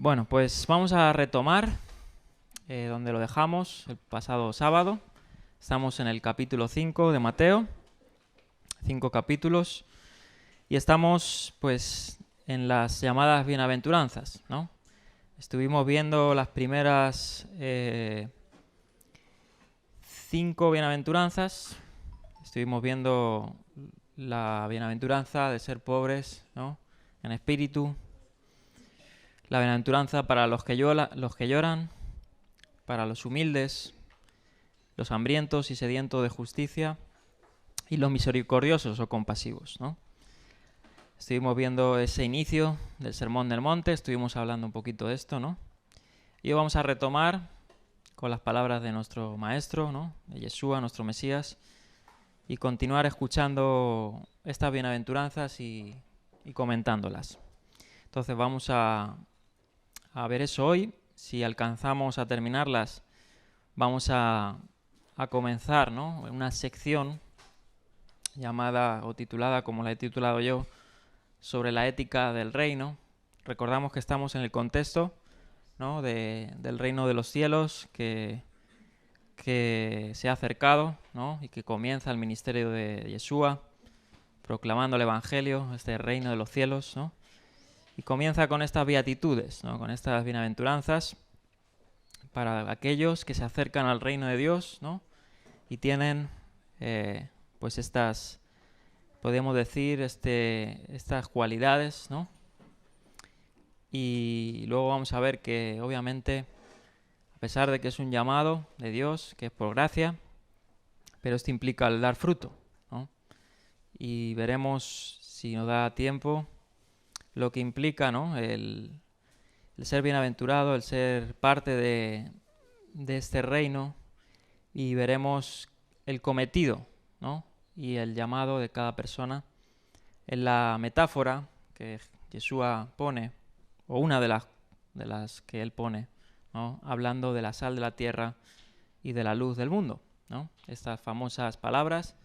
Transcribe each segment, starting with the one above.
Bueno, pues vamos a retomar donde lo dejamos el pasado sábado. Estamos en el capítulo 5 de Mateo, 5 capítulos, y estamos pues en las llamadas bienaventuranzas, ¿no? Estuvimos viendo las primeras 5 bienaventuranzas. Estuvimos viendo la bienaventuranza de ser pobres, ¿no?, en espíritu, la bienaventuranza para los que lloran, para los humildes, los hambrientos y sedientos de justicia, y los misericordiosos o compasivos, ¿no? Estuvimos viendo ese inicio del Sermón del Monte, estuvimos hablando un poquito de esto, ¿no? Y hoy vamos a retomar con las palabras de nuestro Maestro, ¿no?, de Yeshua, nuestro Mesías, y continuar escuchando estas bienaventuranzas y comentándolas. Entonces vamos a ver eso hoy. Si alcanzamos a terminarlas, vamos a comenzar, ¿no?, una sección llamada o titulada, como la he titulado yo, sobre la ética del reino. Recordamos que estamos en el contexto, ¿no?, del reino de los cielos que se ha acercado, ¿no?, y que comienza el ministerio de Yeshua proclamando el evangelio, este reino de los cielos, ¿no? Y comienza con estas beatitudes, ¿no?, con estas bienaventuranzas para aquellos que se acercan al reino de Dios, ¿no?, y tienen pues estas, podemos decir, estas cualidades, ¿no? Y luego vamos a ver que obviamente, a pesar de que es un llamado de Dios, que es por gracia, pero esto implica el dar fruto, ¿no? Y veremos, si nos da tiempo, lo que implica, ¿no?, el ser bienaventurado, el ser parte de este reino, y veremos el cometido, ¿no?, y el llamado de cada persona en la metáfora que Yeshua pone, o una de las que él pone, ¿no?, hablando de la sal de la tierra y de la luz del mundo, ¿no? Estas famosas palabras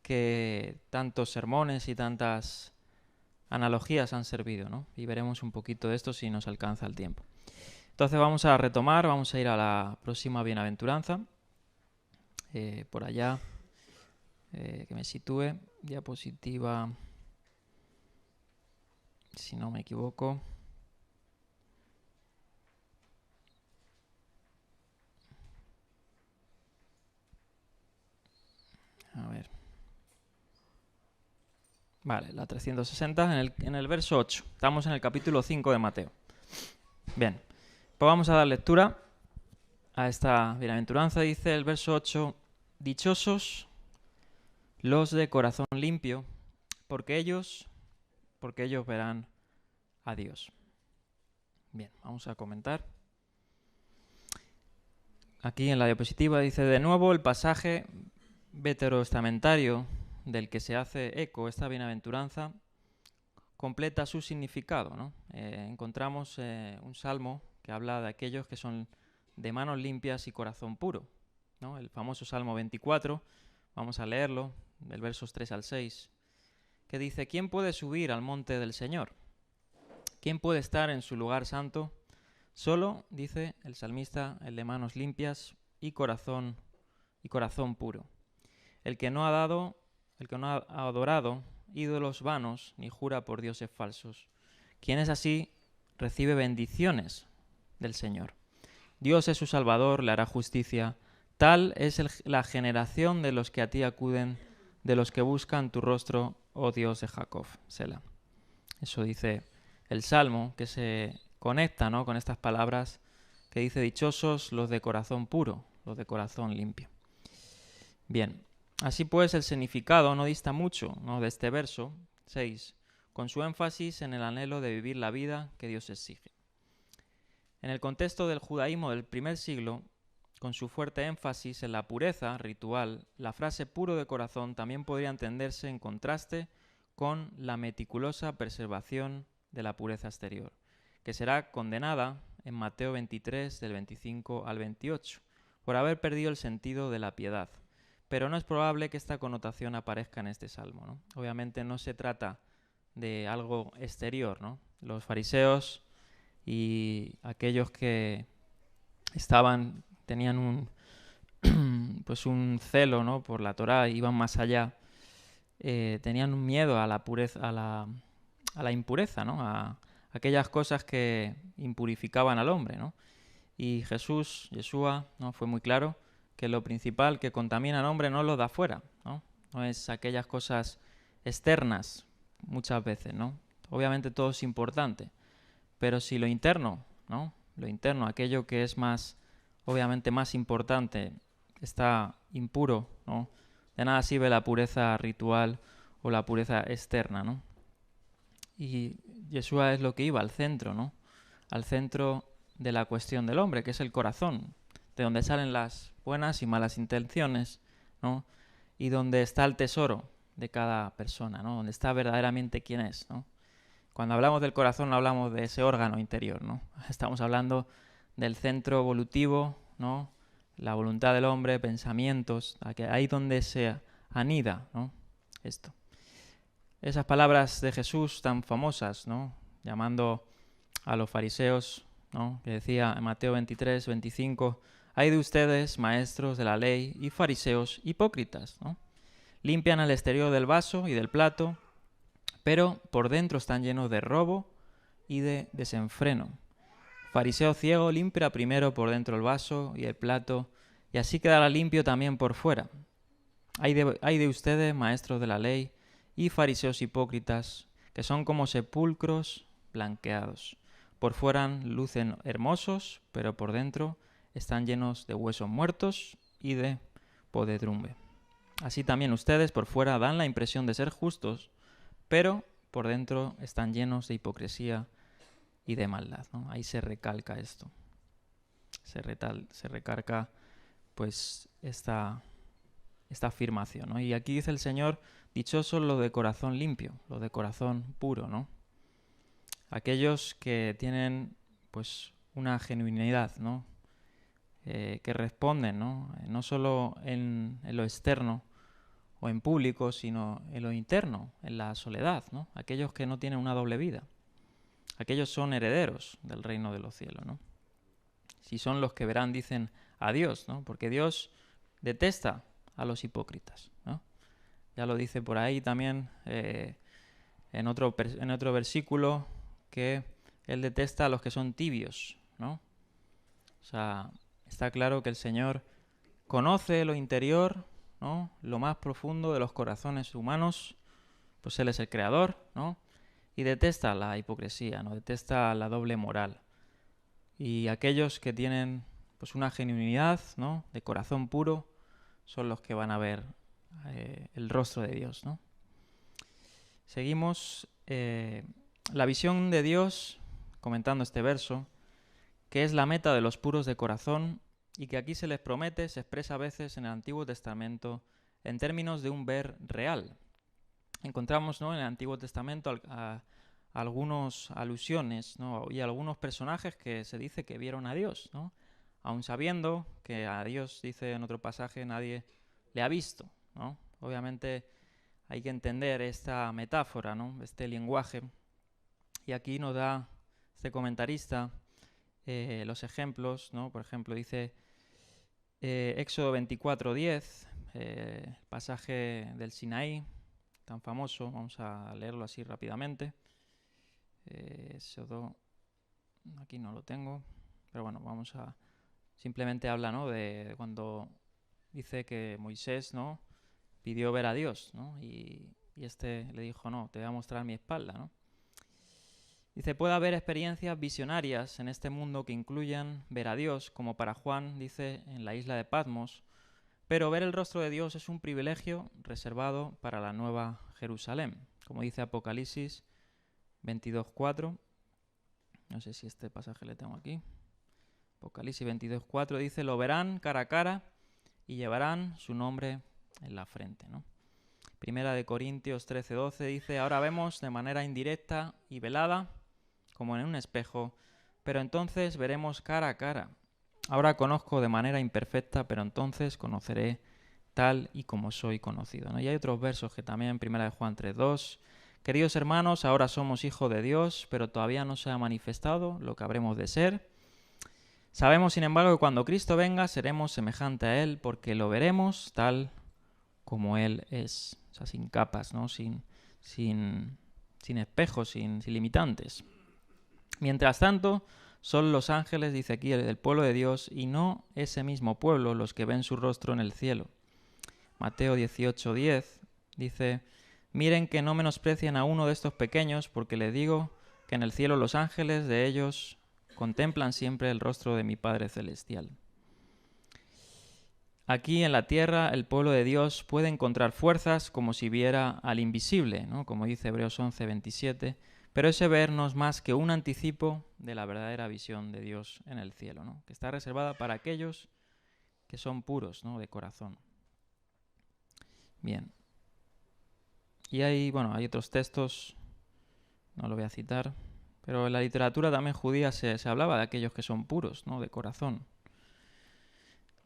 que tantos sermones y tantas analogías han servido, ¿no? Y veremos un poquito de esto si nos alcanza el tiempo. Entonces vamos a retomar, vamos a ir a la próxima bienaventuranza. Por allá, que me sitúe, diapositiva, si no me equivoco. A ver. Vale, la 360 en el verso 8. Estamos en el capítulo 5 de Mateo. Bien, pues vamos a dar lectura a esta bienaventuranza. Dice el verso 8: dichosos los de corazón limpio, porque ellos verán a Dios. Bien, vamos a comentar. Aquí en la diapositiva dice de nuevo el pasaje veterotestamentario del que se hace eco esta bienaventuranza completa su significado, ¿no? Encontramos un salmo que habla de aquellos que son de manos limpias y corazón puro, ¿no? El famoso Salmo 24, vamos a leerlo, del versos 3 al 6, que dice: ¿quién puede subir al monte del Señor? ¿Quién puede estar en su lugar santo? Solo, dice el salmista, el de manos limpias y corazón puro. El que no ha adorado ídolos vanos ni jura por dioses falsos. Quien es así recibe bendiciones del Señor. Dios es su Salvador, le hará justicia. Tal es la generación de los que a ti acuden, de los que buscan tu rostro, oh Dios de Jacob. Selah. Eso dice el Salmo, que se conecta, ¿no?, con estas palabras que dice: dichosos los de corazón puro, los de corazón limpio. Bien, así pues el significado no dista mucho, ¿no?, de este verso 6, con su énfasis en el anhelo de vivir la vida que Dios exige. En el contexto del judaísmo del primer siglo, con su fuerte énfasis en la pureza ritual, la frase puro de corazón también podría entenderse en contraste con la meticulosa preservación de la pureza exterior, que será condenada en Mateo 23, del 25 al 28, por haber perdido el sentido de la piedad. Pero no es probable que esta connotación aparezca en este salmo, ¿no? Obviamente no se trata de algo exterior, ¿no? Los fariseos y aquellos que tenían pues un celo, ¿no?, por la Torá, iban más allá, tenían un miedo a la pureza, a la impureza, ¿no?, a aquellas cosas que impurificaban al hombre, ¿no? Y Yeshua, ¿no?, fue muy claro que lo principal que contamina al hombre no es lo de afuera, ¿no? No es aquellas cosas externas muchas veces, ¿no? Obviamente todo es importante, pero si lo interno, ¿no?, lo interno, aquello que es obviamente más importante, está impuro, ¿no?, de nada sirve la pureza ritual o la pureza externa, ¿no? Y Yeshua es lo que iba al centro, ¿no? Al centro de la cuestión del hombre, que es el corazón, de donde salen las buenas y malas intenciones, ¿no? Y donde está el tesoro de cada persona, ¿no? Donde está verdaderamente quién es, ¿no? Cuando hablamos del corazón no hablamos de ese órgano interior, ¿no? Estamos hablando del centro evolutivo, ¿no? La voluntad del hombre, pensamientos, ahí donde se anida, ¿no?, esto. Esas palabras de Jesús tan famosas, ¿no?, llamando a los fariseos, ¿no?, que decía en Mateo 23, 25, «Hay de ustedes, maestros de la ley y fariseos hipócritas», ¿no? Limpian el exterior del vaso y del plato, pero por dentro están llenos de robo y de desenfreno. Fariseo ciego, limpia primero por dentro el vaso y el plato, y así quedará limpio también por fuera. Hay de ustedes, maestros de la ley y fariseos hipócritas, que son como sepulcros blanqueados. Por fuera lucen hermosos, pero por dentro están llenos de huesos muertos y de podredumbre. Así también ustedes por fuera dan la impresión de ser justos, pero por dentro están llenos de hipocresía y de maldad, ¿no? Ahí se recalca esto. Se recarga pues esta afirmación, ¿no? Y aquí dice el Señor, dichosos los de corazón limpio, los de corazón puro, ¿no? Aquellos que tienen pues una genuinidad, ¿no? Que responden, ¿no? No solo en lo externo o en público, sino en lo interno, en la soledad, ¿no? Aquellos que no tienen una doble vida. Aquellos son herederos del reino de los cielos, ¿no? Si son los que verán, dicen, a Dios, ¿no? Porque Dios detesta a los hipócritas, ¿no? Ya lo dice por ahí también en otro versículo, que Él detesta a los que son tibios, ¿no? O sea, está claro que el Señor conoce lo interior, ¿no?, lo más profundo de los corazones humanos, pues Él es el creador, ¿no?, y detesta la hipocresía, ¿no?, detesta la doble moral. Y aquellos que tienen pues una genuinidad, ¿no?, de corazón puro, son los que van a ver el rostro de Dios, ¿no? Seguimos la visión de Dios, comentando este verso, que es la meta de los puros de corazón y que aquí se les promete, se expresa a veces en el Antiguo Testamento en términos de un ver real. Encontramos, ¿no?, en el Antiguo Testamento algunas alusiones, ¿no?, y algunos personajes que se dice que vieron a Dios, ¿no?, aun sabiendo que a Dios, dice en otro pasaje, nadie le ha visto, ¿no? Obviamente hay que entender esta metáfora, ¿no?, este lenguaje, y aquí nos da este comentarista los ejemplos, ¿no? Por ejemplo, dice Éxodo 24:10, pasaje del Sinaí, tan famoso, vamos a leerlo así rápidamente. Éxodo, aquí no lo tengo, pero bueno, simplemente habla, ¿no?, de cuando dice que Moisés, ¿no?, pidió ver a Dios, ¿no?, y este le dijo, no, te voy a mostrar mi espalda, ¿no? Dice, puede haber experiencias visionarias en este mundo que incluyan ver a Dios, como para Juan, dice, en la isla de Patmos, pero ver el rostro de Dios es un privilegio reservado para la Nueva Jerusalén, como dice Apocalipsis 22:4. No sé si este pasaje le tengo aquí. Apocalipsis 22:4 dice, lo verán cara a cara y llevarán su nombre en la frente, ¿no? Primera de Corintios 13:12 dice, ahora vemos de manera indirecta y velada, como en un espejo, pero entonces veremos cara a cara. Ahora conozco de manera imperfecta, pero entonces conoceré tal y como soy conocido, ¿no? Y hay otros versos que también, Primera de Juan 3:2, Queridos hermanos, ahora somos hijos de Dios, pero todavía no se ha manifestado lo que habremos de ser. Sabemos, sin embargo, que cuando Cristo venga seremos semejante a Él, porque lo veremos tal como Él es, o sea, sin capas, ¿no? sin espejos, sin limitantes. Mientras tanto, son los ángeles, dice aquí, del pueblo de Dios, y no ese mismo pueblo los que ven su rostro en el cielo. Mateo 18:10 dice: miren que no menosprecien a uno de estos pequeños, porque les digo que en el cielo los ángeles de ellos contemplan siempre el rostro de mi Padre Celestial. Aquí en la tierra el pueblo de Dios puede encontrar fuerzas como si viera al invisible, ¿no? Como dice Hebreos 11:27, pero ese ver no es más que un anticipo de la verdadera visión de Dios en el cielo, ¿no? Que está reservada para aquellos que son puros, ¿no? De corazón. Bien. Y hay otros textos, no lo voy a citar, pero en la literatura también judía se hablaba de aquellos que son puros, ¿no? De corazón.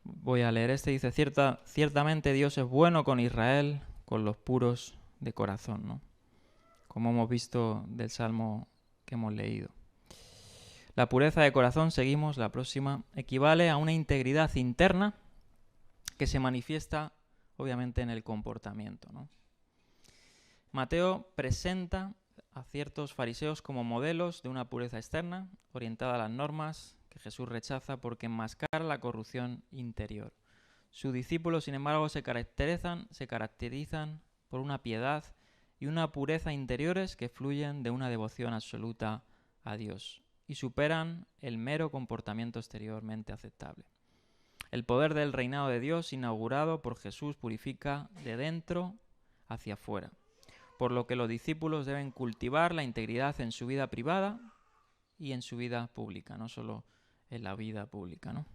Voy a leer dice: ciertamente Dios es bueno con Israel, con los puros de corazón, ¿no? Como hemos visto del Salmo que hemos leído. La pureza de corazón, seguimos, la próxima, equivale a una integridad interna que se manifiesta obviamente en el comportamiento, ¿no? Mateo presenta a ciertos fariseos como modelos de una pureza externa orientada a las normas que Jesús rechaza porque enmascara la corrupción interior. Sus discípulos, sin embargo, se caracterizan por una piedad y una pureza interiores que fluyen de una devoción absoluta a Dios y superan el mero comportamiento exteriormente aceptable. El poder del reinado de Dios inaugurado por Jesús purifica de dentro hacia afuera, por lo que los discípulos deben cultivar la integridad en su vida privada y en su vida pública, no solo en la vida pública, ¿no?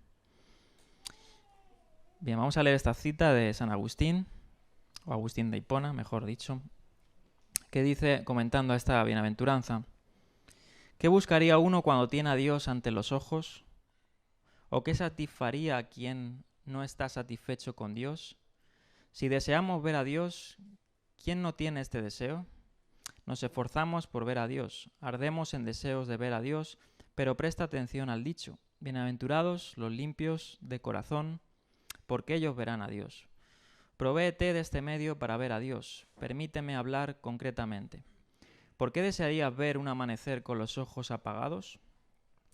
Bien, vamos a leer esta cita de San Agustín, o Agustín de Hipona, mejor dicho, que dice, comentando a esta bienaventuranza: ¿qué buscaría uno cuando tiene a Dios ante los ojos? ¿O qué satisfaría a quien no está satisfecho con Dios? Si deseamos ver a Dios, ¿quién no tiene este deseo? Nos esforzamos por ver a Dios, ardemos en deseos de ver a Dios, pero presta atención al dicho: bienaventurados los limpios de corazón, porque ellos verán a Dios. Provéete de este medio para ver a Dios. Permíteme hablar concretamente. ¿Por qué desearías ver un amanecer con los ojos apagados?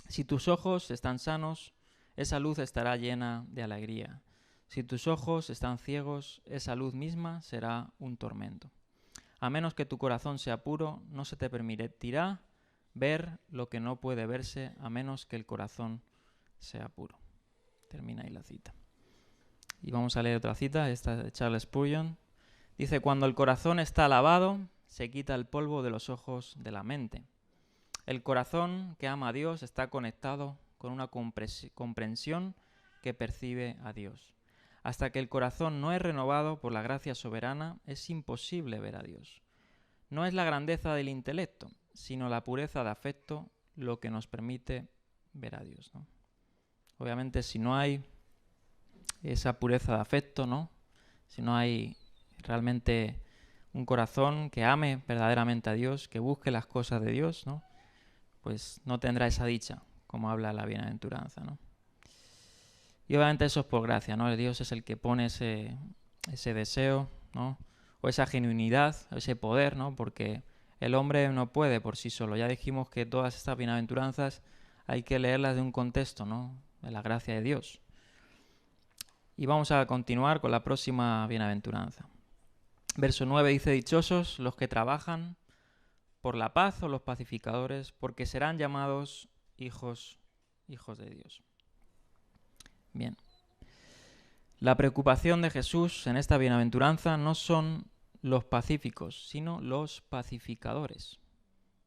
Si tus ojos están sanos, esa luz estará llena de alegría. Si tus ojos están ciegos, esa luz misma será un tormento. A menos que tu corazón sea puro, no se te permitirá ver lo que no puede verse, a menos que el corazón sea puro. Termina ahí la cita. Y vamos a leer otra cita, esta de Charles Spurgeon. Dice: cuando el corazón está lavado, se quita el polvo de los ojos de la mente. El corazón que ama a Dios está conectado con una comprensión que percibe a Dios. Hasta que el corazón no es renovado por la gracia soberana, es imposible ver a Dios. No es la grandeza del intelecto, sino la pureza de afecto lo que nos permite ver a Dios, ¿no? Obviamente, si no hay esa pureza de afecto, ¿no? Si no hay realmente un corazón que ame verdaderamente a Dios, que busque las cosas de Dios, ¿no? Pues no tendrá esa dicha, como habla la bienaventuranza, ¿no? Y obviamente eso es por gracia, ¿no? Dios es el que pone ese deseo, ¿no? O esa genuinidad, ese poder, ¿no? Porque el hombre no puede por sí solo. Ya dijimos que todas estas bienaventuranzas hay que leerlas de un contexto, ¿no? De la gracia de Dios. Y vamos a continuar con la próxima bienaventuranza. Verso 9 dice: dichosos los que trabajan por la paz o los pacificadores, porque serán llamados hijos de Dios. Bien. La preocupación de Jesús en esta bienaventuranza no son los pacíficos, sino los pacificadores.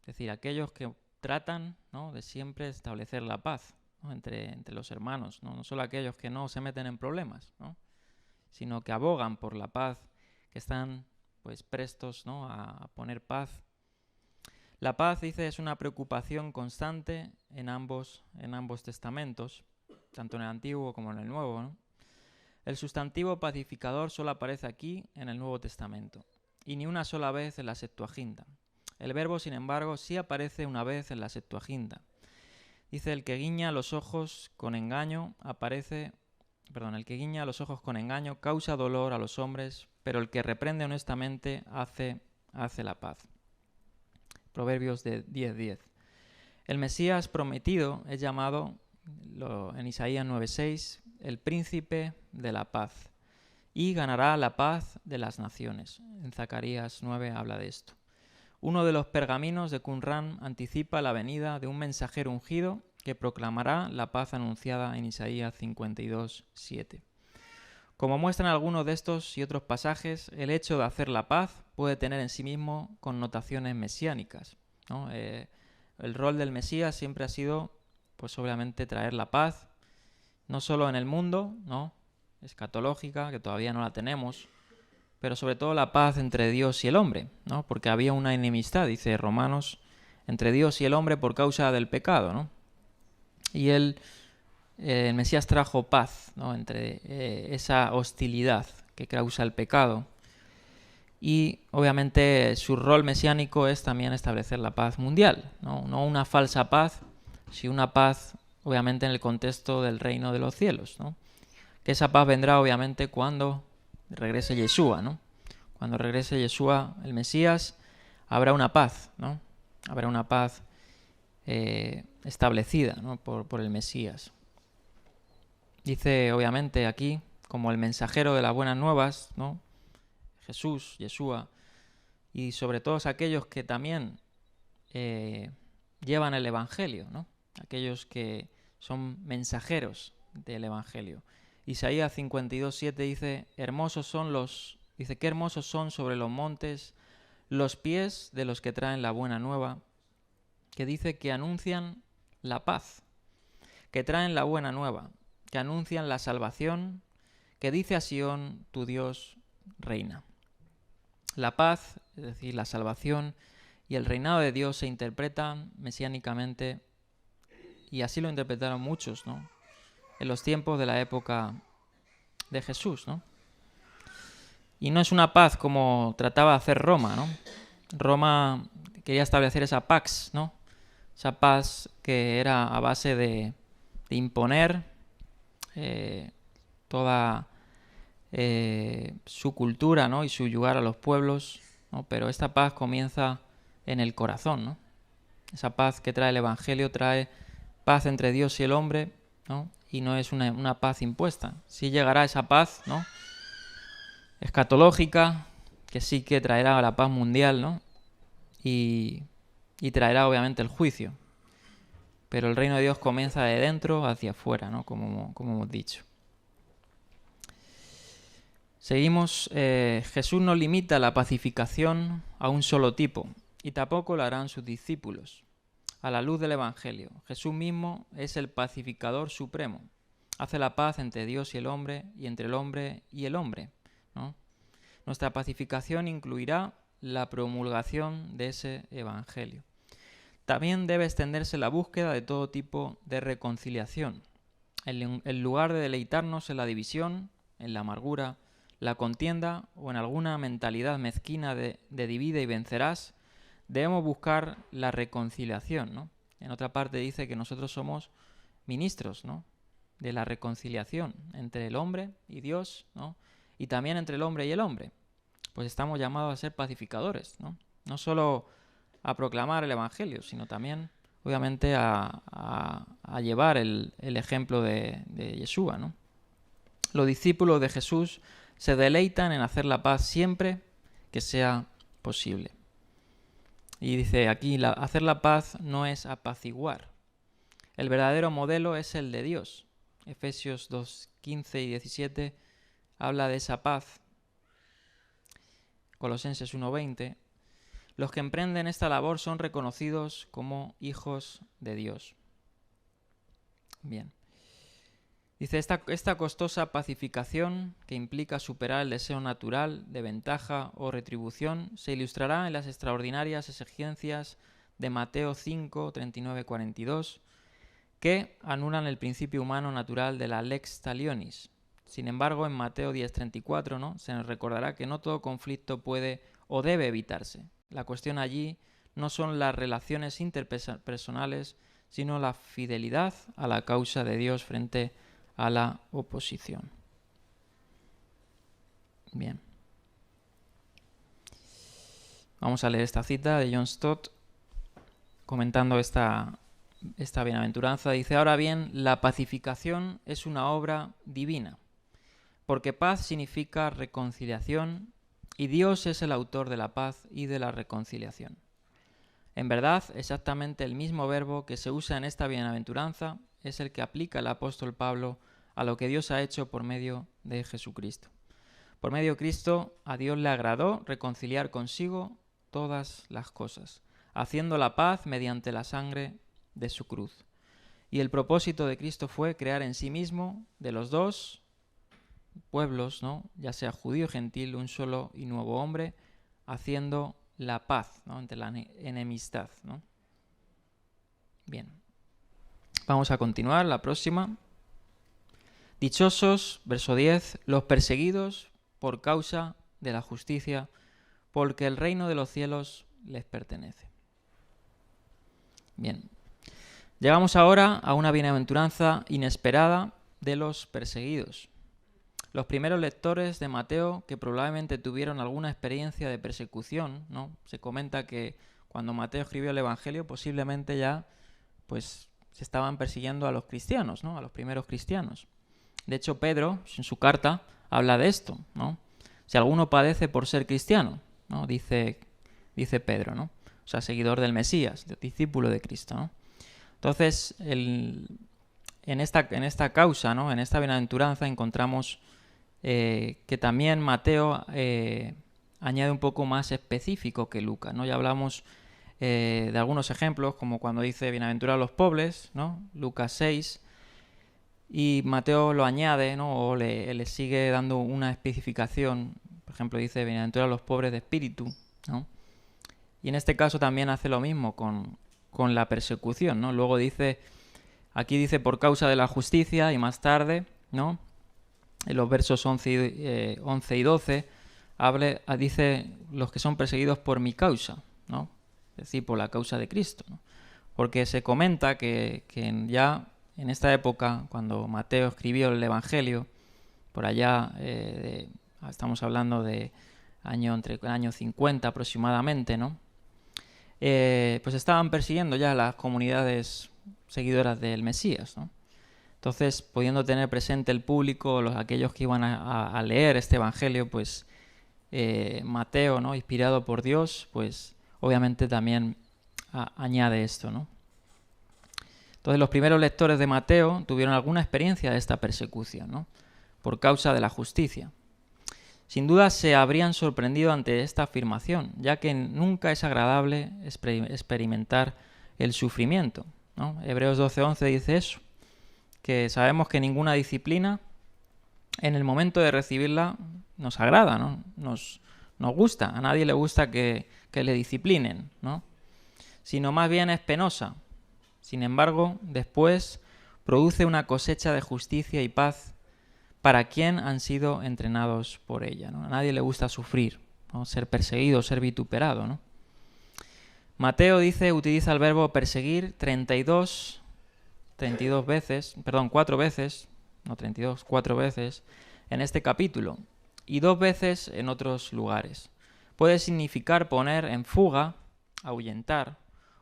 Es decir, aquellos que tratan, ¿no?, de siempre establecer la paz, ¿no?, entre los hermanos, ¿no? No solo aquellos que no se meten en problemas, ¿no?, sino que abogan por la paz, que están pues prestos, ¿no?, a poner paz. La paz, dice, es una preocupación constante en ambos testamentos, tanto en el Antiguo como en el Nuevo, ¿no? El sustantivo pacificador solo aparece aquí en el Nuevo Testamento, y ni una sola vez en la Septuaginta. El verbo, sin embargo, sí aparece una vez en la Septuaginta. Dice, el que guiña los ojos con engaño el que guiña los ojos con engaño causa dolor a los hombres, pero el que reprende honestamente hace la paz. Proverbios 10:10. El Mesías prometido es llamado, en Isaías 9:6, el príncipe de la paz, y ganará la paz de las naciones. En Zacarías 9 habla de esto. Uno de los pergaminos de Qumran anticipa la venida de un mensajero ungido que proclamará la paz anunciada en Isaías 52:7. Como muestran algunos de estos y otros pasajes, el hecho de hacer la paz puede tener en sí mismo connotaciones mesiánicas, ¿no? El rol del Mesías siempre ha sido, pues obviamente, traer la paz, no solo en el mundo, ¿no?, escatológica, que todavía no la tenemos, pero sobre todo la paz entre Dios y el hombre, ¿no? Porque había una enemistad, dice Romanos, entre Dios y el hombre por causa del pecado, ¿no? Y el Mesías trajo paz, ¿no?, entre esa hostilidad que causa el pecado. Y obviamente su rol mesiánico es también establecer la paz mundial, ¿no? No una falsa paz, sino una paz obviamente en el contexto del reino de los cielos, ¿no? Que esa paz vendrá obviamente cuando regrese Yeshua, ¿no? Cuando regrese Yeshua, el Mesías, habrá una paz, ¿no? Habrá una paz establecida, ¿no?, por el Mesías. Dice obviamente aquí, como el mensajero de las buenas nuevas, ¿no?, Jesús, Yeshua, y sobre todos aquellos que también llevan el Evangelio, ¿no?, aquellos que son mensajeros del Evangelio. Isaías 52:7 dice, qué hermosos son sobre los montes los pies de los que traen la buena nueva, que dice que anuncian la paz, que traen la buena nueva, que anuncian la salvación, que dice a Sión, tu Dios reina. La paz, es decir, la salvación y el reinado de Dios se interpretan mesiánicamente, y así lo interpretaron muchos, ¿no?, en los tiempos de la época de Jesús, ¿no? Y no es una paz como trataba de hacer Roma, ¿no? Roma quería establecer esa pax, ¿no?, esa paz que era a base de imponer toda su cultura, ¿no?, y subyugar a los pueblos, ¿no? Pero esta paz comienza en el corazón, ¿no? Esa paz que trae el Evangelio trae paz entre Dios y el hombre, ¿no?, y no es una paz impuesta. Sí llegará esa paz, ¿no?, escatológica, que sí que traerá la paz mundial, ¿no?, y traerá obviamente el juicio. Pero el reino de Dios comienza de dentro hacia afuera, ¿no?, como hemos dicho. Seguimos. Jesús no limita la pacificación a un solo tipo, y tampoco lo harán sus discípulos. A la luz del Evangelio, Jesús mismo es el pacificador supremo. Hace la paz entre Dios y el hombre, y entre el hombre y el hombre, ¿no? Nuestra pacificación incluirá la promulgación de ese Evangelio. También debe extenderse la búsqueda de todo tipo de reconciliación. En lugar de deleitarnos en la división, en la amargura, la contienda o en alguna mentalidad mezquina de divide y vencerás, debemos buscar la reconciliación, ¿no? En otra parte dice que nosotros somos ministros, ¿no?, de la reconciliación entre el hombre y Dios, ¿no?, y también entre el hombre y el hombre. Pues estamos llamados a ser pacificadores, ¿no? No solo a proclamar el Evangelio, sino también, obviamente, a llevar el ejemplo de Yeshua, ¿no? Los discípulos de Jesús se deleitan en hacer la paz siempre que sea posible. Y dice aquí, hacer la paz no es apaciguar. El verdadero modelo es el de Dios. Efesios 2:15 y 17 habla de esa paz. Colosenses 1:20. Los que emprenden esta labor son reconocidos como hijos de Dios. Bien. Dice, esta costosa pacificación, que implica superar el deseo natural de ventaja o retribución, se ilustrará en las extraordinarias exigencias de Mateo 5, 39, 42, que anulan el principio humano natural de la lex talionis. Sin embargo, en Mateo 10:34, ¿no?, se nos recordará que no todo conflicto puede o debe evitarse. La cuestión allí no son las relaciones interpersonales, sino la fidelidad a la causa de Dios frente a la oposición. Bien. Vamos a leer esta cita de John Stott comentando esta bienaventuranza. Dice: ahora bien, la pacificación es una obra divina, porque paz significa reconciliación y Dios es el autor de la paz y de la reconciliación. En verdad, exactamente el mismo verbo que se usa en esta bienaventuranza es el que aplica el apóstol Pablo a lo que Dios ha hecho por medio de Jesucristo. Por medio de Cristo, a Dios le agradó reconciliar consigo todas las cosas, haciendo la paz mediante la sangre de su cruz. Y el propósito de Cristo fue crear en sí mismo, de los dos pueblos, ¿no?, ya sea judío y gentil, un solo y nuevo hombre, haciendo la paz, ¿no?, entre la enemistad, ¿no? Bien. Vamos a continuar, la próxima. Dichosos, verso 10, los perseguidos por causa de la justicia, porque el reino de los cielos les pertenece. Bien. Llegamos ahora a una bienaventuranza inesperada de los perseguidos. Los primeros lectores de Mateo, que probablemente tuvieron alguna experiencia de persecución, ¿no? Se comenta que cuando Mateo escribió el Evangelio, posiblemente ya pues se estaban persiguiendo a los cristianos, ¿no?, a los primeros cristianos. De hecho, Pedro, en su carta, habla de esto, ¿no? Si alguno padece por ser cristiano, ¿no?, dice Pedro, ¿no? O sea, seguidor del Mesías, discípulo de Cristo, ¿no? Entonces, en esta causa, ¿no?, en esta bienaventuranza encontramos que también Mateo añade un poco más específico que Lucas, ¿no? Ya hablamos de algunos ejemplos, como cuando dice bienaventurados los pobres, ¿no?, Lucas 6, y Mateo lo añade, ¿no?, o le sigue dando una especificación. Por ejemplo, dice bienaventurados los pobres de espíritu, ¿no? Y en este caso también hace lo mismo con la persecución, ¿no? Luego aquí dice por causa de la justicia, y más tarde, ¿no?, en los versos 11 y 12, dice los que son perseguidos por mi causa, ¿no?, es decir, por la causa de Cristo, ¿no? Porque se comenta que ya en esta época, cuando Mateo escribió el Evangelio, por allá, estamos hablando de entre el año 50 aproximadamente, ¿no?, pues estaban persiguiendo ya las comunidades seguidoras del Mesías, ¿no? Entonces, pudiendo tener presente el público, aquellos que iban a leer este Evangelio, pues Mateo, ¿no?, inspirado por Dios, pues obviamente también añade esto, ¿no? Entonces, los primeros lectores de Mateo tuvieron alguna experiencia de esta persecución, ¿no?, por causa de la justicia. Sin duda se habrían sorprendido ante esta afirmación, ya que nunca es agradable experimentar el sufrimiento, ¿no? Hebreos 12:11 dice eso, que sabemos que ninguna disciplina en el momento de recibirla nos agrada, ¿no?, nos gusta. A nadie le gusta que le disciplinen, ¿no?, sino más bien es penosa. Sin embargo, después produce una cosecha de justicia y paz para quien han sido entrenados por ella, ¿no? A nadie le gusta sufrir, ¿no?, ser perseguido, ser vituperado, ¿no? Mateo utiliza el verbo perseguir 4 veces, no 32, 4 veces en este capítulo y 2 veces en otros lugares. Puede significar poner en fuga, ahuyentar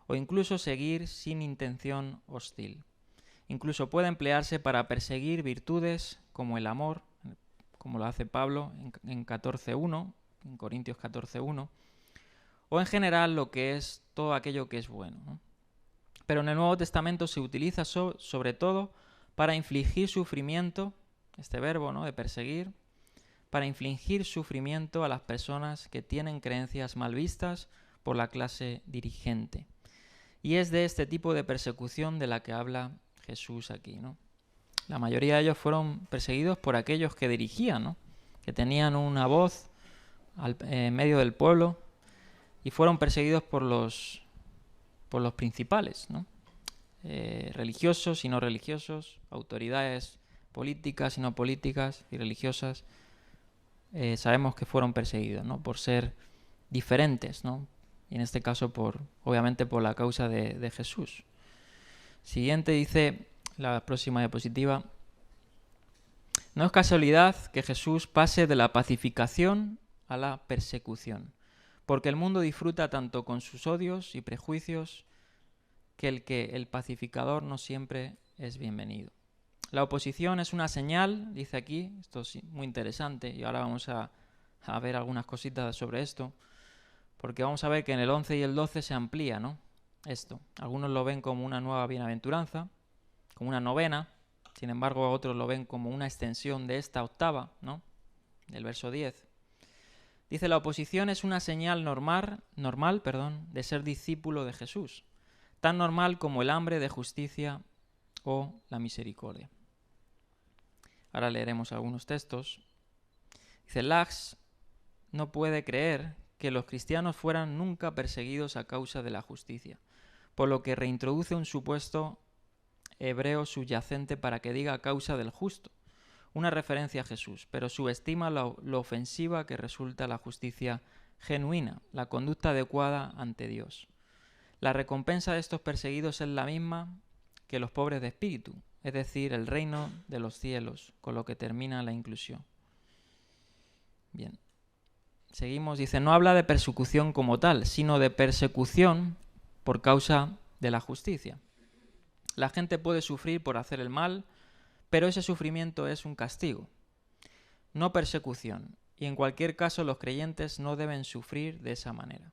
o incluso seguir sin intención hostil. Incluso puede emplearse para perseguir virtudes como el amor, como lo hace Pablo en 14:1, en Corintios 14:1, o en general lo que es todo aquello que es bueno, ¿no? Pero en el Nuevo Testamento se utiliza sobre todo para infligir sufrimiento, este verbo, ¿no?, de perseguir, para infligir sufrimiento a las personas que tienen creencias mal vistas por la clase dirigente. Y es de este tipo de persecución de la que habla Jesús aquí, ¿no? La mayoría de ellos fueron perseguidos por aquellos que dirigían, ¿no?, que tenían una voz en medio del pueblo, y fueron perseguidos por los principales, ¿no?, religiosos y no religiosos, autoridades políticas y no políticas y religiosas. Sabemos que fueron perseguidos, ¿no?, por ser diferentes, ¿no?, Y en este caso, obviamente, por la causa de Jesús. Siguiente dice, la próxima diapositiva, no es casualidad que Jesús pase de la pacificación a la persecución, porque el mundo disfruta tanto con sus odios y prejuicios que el pacificador no siempre es bienvenido. La oposición es una señal, dice aquí, esto es muy interesante y ahora vamos a ver algunas cositas sobre esto, porque vamos a ver que en el 11 y el 12 se amplía, ¿no? Esto. Algunos lo ven como una nueva bienaventuranza, como una novena, sin embargo otros lo ven como una extensión de esta octava, ¿no? Del verso 10. Dice, la oposición es una señal normal, de ser discípulo de Jesús, tan normal como el hambre de justicia o la misericordia. Ahora leeremos algunos textos. Dice, Lax no puede creer que los cristianos fueran nunca perseguidos a causa de la justicia, por lo que reintroduce un supuesto hebreo subyacente para que diga a causa del justo, una referencia a Jesús, pero subestima lo ofensiva que resulta la justicia genuina, la conducta adecuada ante Dios. La recompensa de estos perseguidos es la misma que los pobres de espíritu, es decir, el reino de los cielos, con lo que termina la inclusión. Bien. Seguimos, dice, no habla de persecución como tal, sino de persecución por causa de la justicia. La gente puede sufrir por hacer el mal, pero ese sufrimiento es un castigo, no persecución, y en cualquier caso los creyentes no deben sufrir de esa manera.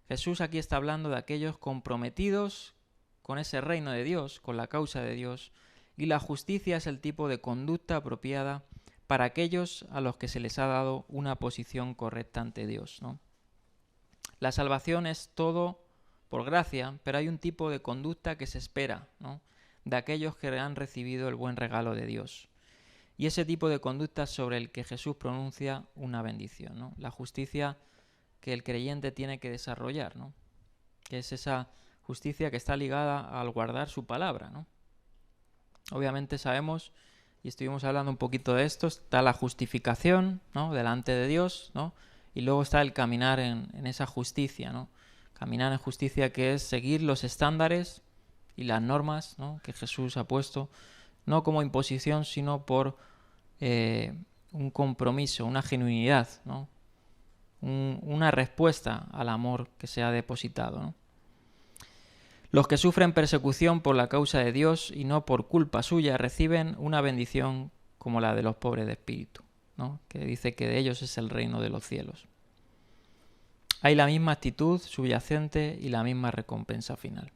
Jesús aquí está hablando de aquellos comprometidos con ese reino de Dios, con la causa de Dios, y la justicia es el tipo de conducta apropiada para aquellos a los que se les ha dado una posición correcta ante Dios, ¿no? La salvación es todo por gracia, pero hay un tipo de conducta que se espera, ¿no?, de aquellos que han recibido el buen regalo de Dios. Y ese tipo de conducta sobre el que Jesús pronuncia una bendición, ¿no? La justicia que el creyente tiene que desarrollar, ¿no?, que es esa justicia que está ligada al guardar su palabra, ¿no? Obviamente sabemos, y estuvimos hablando un poquito de esto, está la justificación, ¿no?, delante de Dios, ¿no?, y luego está el caminar en esa justicia, ¿no? Caminar en justicia, que es seguir los estándares y las normas, ¿no?, que Jesús ha puesto, no como imposición, sino por un compromiso, una genuinidad, ¿no?, una respuesta al amor que se ha depositado, ¿no? Los que sufren persecución por la causa de Dios y no por culpa suya reciben una bendición como la de los pobres de espíritu, ¿no?, que dice que de ellos es el reino de los cielos. Hay la misma actitud subyacente y la misma recompensa final.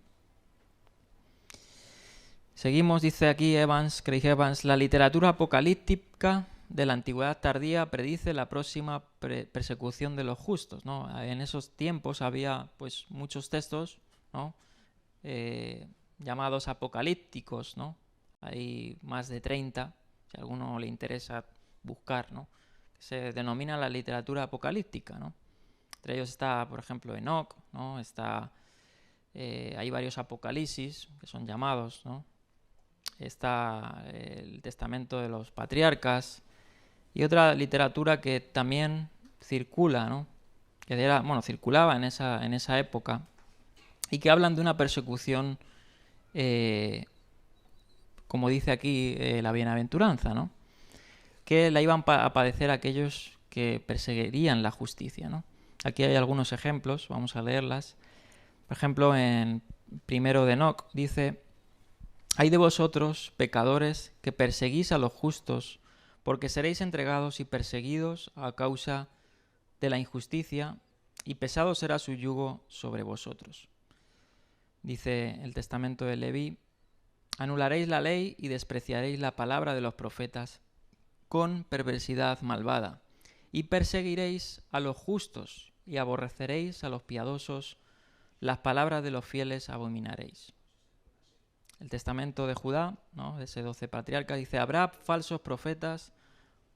Seguimos, dice aquí Craig Evans, la literatura apocalíptica de la antigüedad tardía predice la próxima persecución de los justos, ¿no? En esos tiempos había pues muchos textos, ¿no?, llamados apocalípticos, ¿no? Hay más de 30, si a alguno le interesa buscar, ¿no?, se denomina la literatura apocalíptica, ¿no? Entre ellos está, por ejemplo, Enoc, ¿no? Hay varios apocalipsis que son llamados, ¿no? Está el testamento de los patriarcas y otra literatura que también circula, ¿no?, que circulaba en esa época y que hablan de una persecución, como dice aquí la bienaventuranza, ¿no?, que la iban a padecer aquellos que perseguirían la justicia, ¿no? Aquí hay algunos ejemplos, vamos a leerlas. Por ejemplo, en primero de Enoc dice: «Hay de vosotros, pecadores, que perseguís a los justos, porque seréis entregados y perseguidos a causa de la injusticia, y pesado será su yugo sobre vosotros». Dice el testamento de Leví: «Anularéis la ley y despreciaréis la palabra de los profetas con perversidad malvada, y perseguiréis a los justos y aborreceréis a los piadosos, las palabras de los fieles abominaréis». El testamento de Judá, ¿no?, de ese 12 patriarca, dice: «Habrá falsos profetas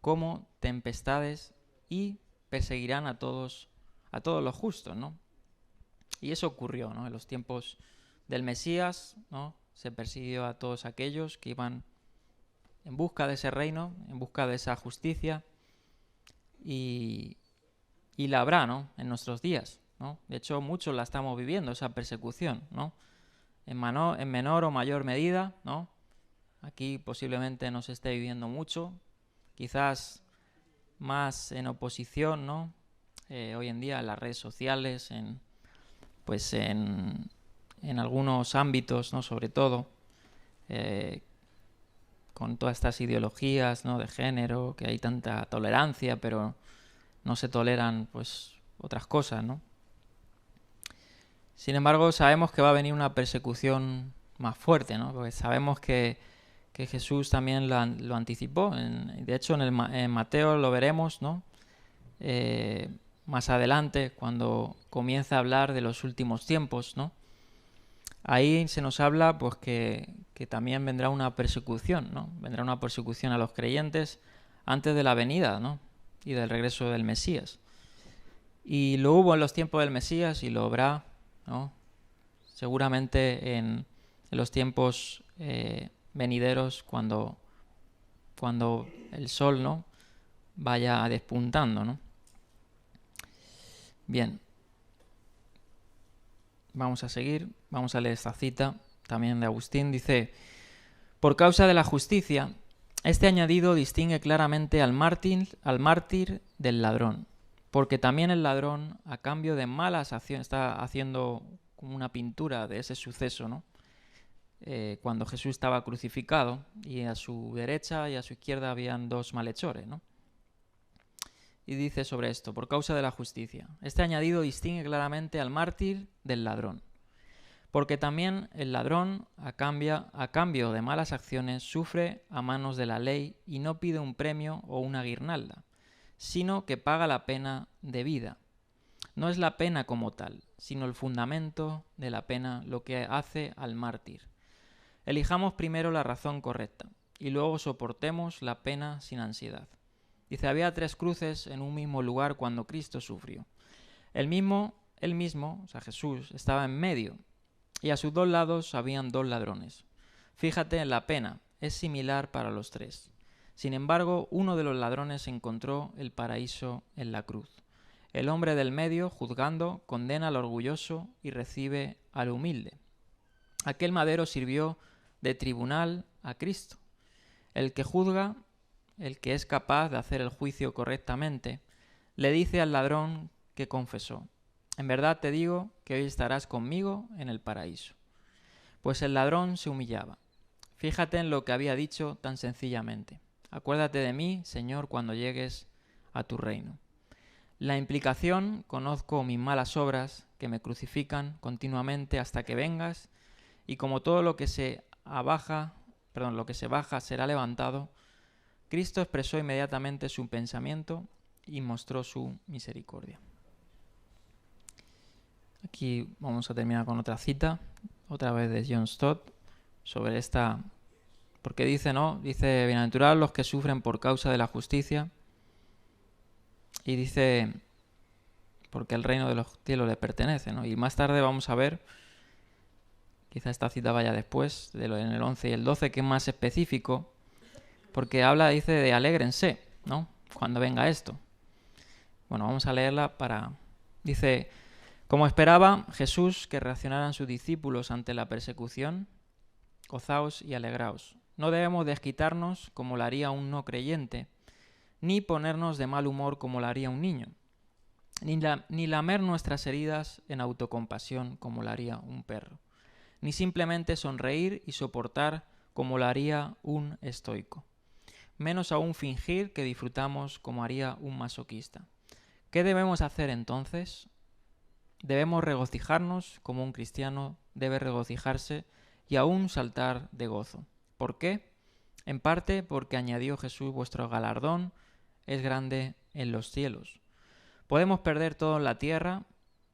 como tempestades y perseguirán a todos los justos», ¿no? Y eso ocurrió, ¿no?, en los tiempos del Mesías, ¿no? Se persiguió a todos aquellos que iban en busca de ese reino, en busca de esa justicia, y la habrá, ¿no?, en nuestros días. ¿no? De hecho, muchos la estamos viviendo, esa persecución, ¿no? En menor o mayor medida, ¿no? Aquí posiblemente no se esté viviendo mucho, quizás más en oposición, ¿no? Hoy en día en las redes sociales, pues en algunos ámbitos, ¿no? Sobre todo, con todas estas ideologías, ¿no? De género, que hay tanta tolerancia, pero no se toleran, pues, otras cosas, ¿no? Sin embargo, sabemos que va a venir una persecución más fuerte, ¿no? Porque sabemos que Jesús también lo anticipó. De hecho, en Mateo lo veremos, ¿no? Más adelante, cuando comienza a hablar de los últimos tiempos, ¿no? Ahí se nos habla, pues, que también vendrá una persecución, ¿no? Vendrá una persecución a los creyentes antes de la venida, ¿no? Y del regreso del Mesías. Y lo hubo en los tiempos del Mesías y lo habrá, ¿no? Seguramente en los tiempos venideros, cuando el sol, ¿no? Vaya despuntando, ¿no? Bien, vamos a seguir, vamos a leer esta cita también de Agustín. Dice: por causa de la justicia, este añadido distingue claramente al mártir del ladrón, porque también el ladrón, a cambio de malas acciones, está haciendo como una pintura de ese suceso, ¿no? Cuando Jesús estaba crucificado y a su derecha y a su izquierda habían dos malhechores, ¿no? Y dice sobre esto: por causa de la justicia, este añadido distingue claramente al mártir del ladrón, porque también el ladrón, a cambio de malas acciones, sufre a manos de la ley y no pide un premio o una guirnalda, sino que paga la pena debida. No es la pena como tal, sino el fundamento de la pena lo que hace al mártir. Elijamos primero la razón correcta y luego soportemos la pena sin ansiedad. Dice: había 3 cruces en un mismo lugar cuando Cristo sufrió. Él mismo, o sea, Jesús, estaba en medio, y a sus 2 lados habían 2 ladrones. Fíjate en la pena, es similar para los 3. Sin embargo, uno de los ladrones encontró el paraíso en la cruz. El hombre del medio, juzgando, condena al orgulloso y recibe al humilde. Aquel madero sirvió de tribunal a Cristo. El que juzga, el que es capaz de hacer el juicio correctamente, le dice al ladrón que confesó: en verdad te digo que hoy estarás conmigo en el paraíso. Pues el ladrón se humillaba. Fíjate en lo que había dicho tan sencillamente: acuérdate de mí, Señor, cuando llegues a tu reino. La implicación: conozco mis malas obras que me crucifican continuamente hasta que vengas, y como todo lo que se baja será levantado. Cristo expresó inmediatamente su pensamiento y mostró su misericordia. Aquí vamos a terminar con otra cita, otra vez de John Stott, sobre esta, porque dice, ¿no? Dice: bienaventurados los que sufren por causa de la justicia, y dice: porque el reino de los cielos les pertenece, ¿no? Y más tarde vamos a ver, quizá esta cita vaya después, en el 11 y el 12, que es más específico, porque dice de alégrense, ¿no? Cuando venga esto. Bueno, vamos a leerla Dice: como esperaba Jesús que reaccionaran sus discípulos ante la persecución, gozaos y alegraos. No debemos desquitarnos como lo haría un no creyente, ni ponernos de mal humor como lo haría un niño, ni lamer nuestras heridas en autocompasión como lo haría un perro, ni simplemente sonreír y soportar como lo haría un estoico. Menos aún fingir que disfrutamos como haría un masoquista. ¿Qué debemos hacer entonces? Debemos regocijarnos como un cristiano debe regocijarse y aún saltar de gozo. ¿Por qué? En parte porque añadió Jesús: vuestro galardón es grande en los cielos. Podemos perder todo en la tierra,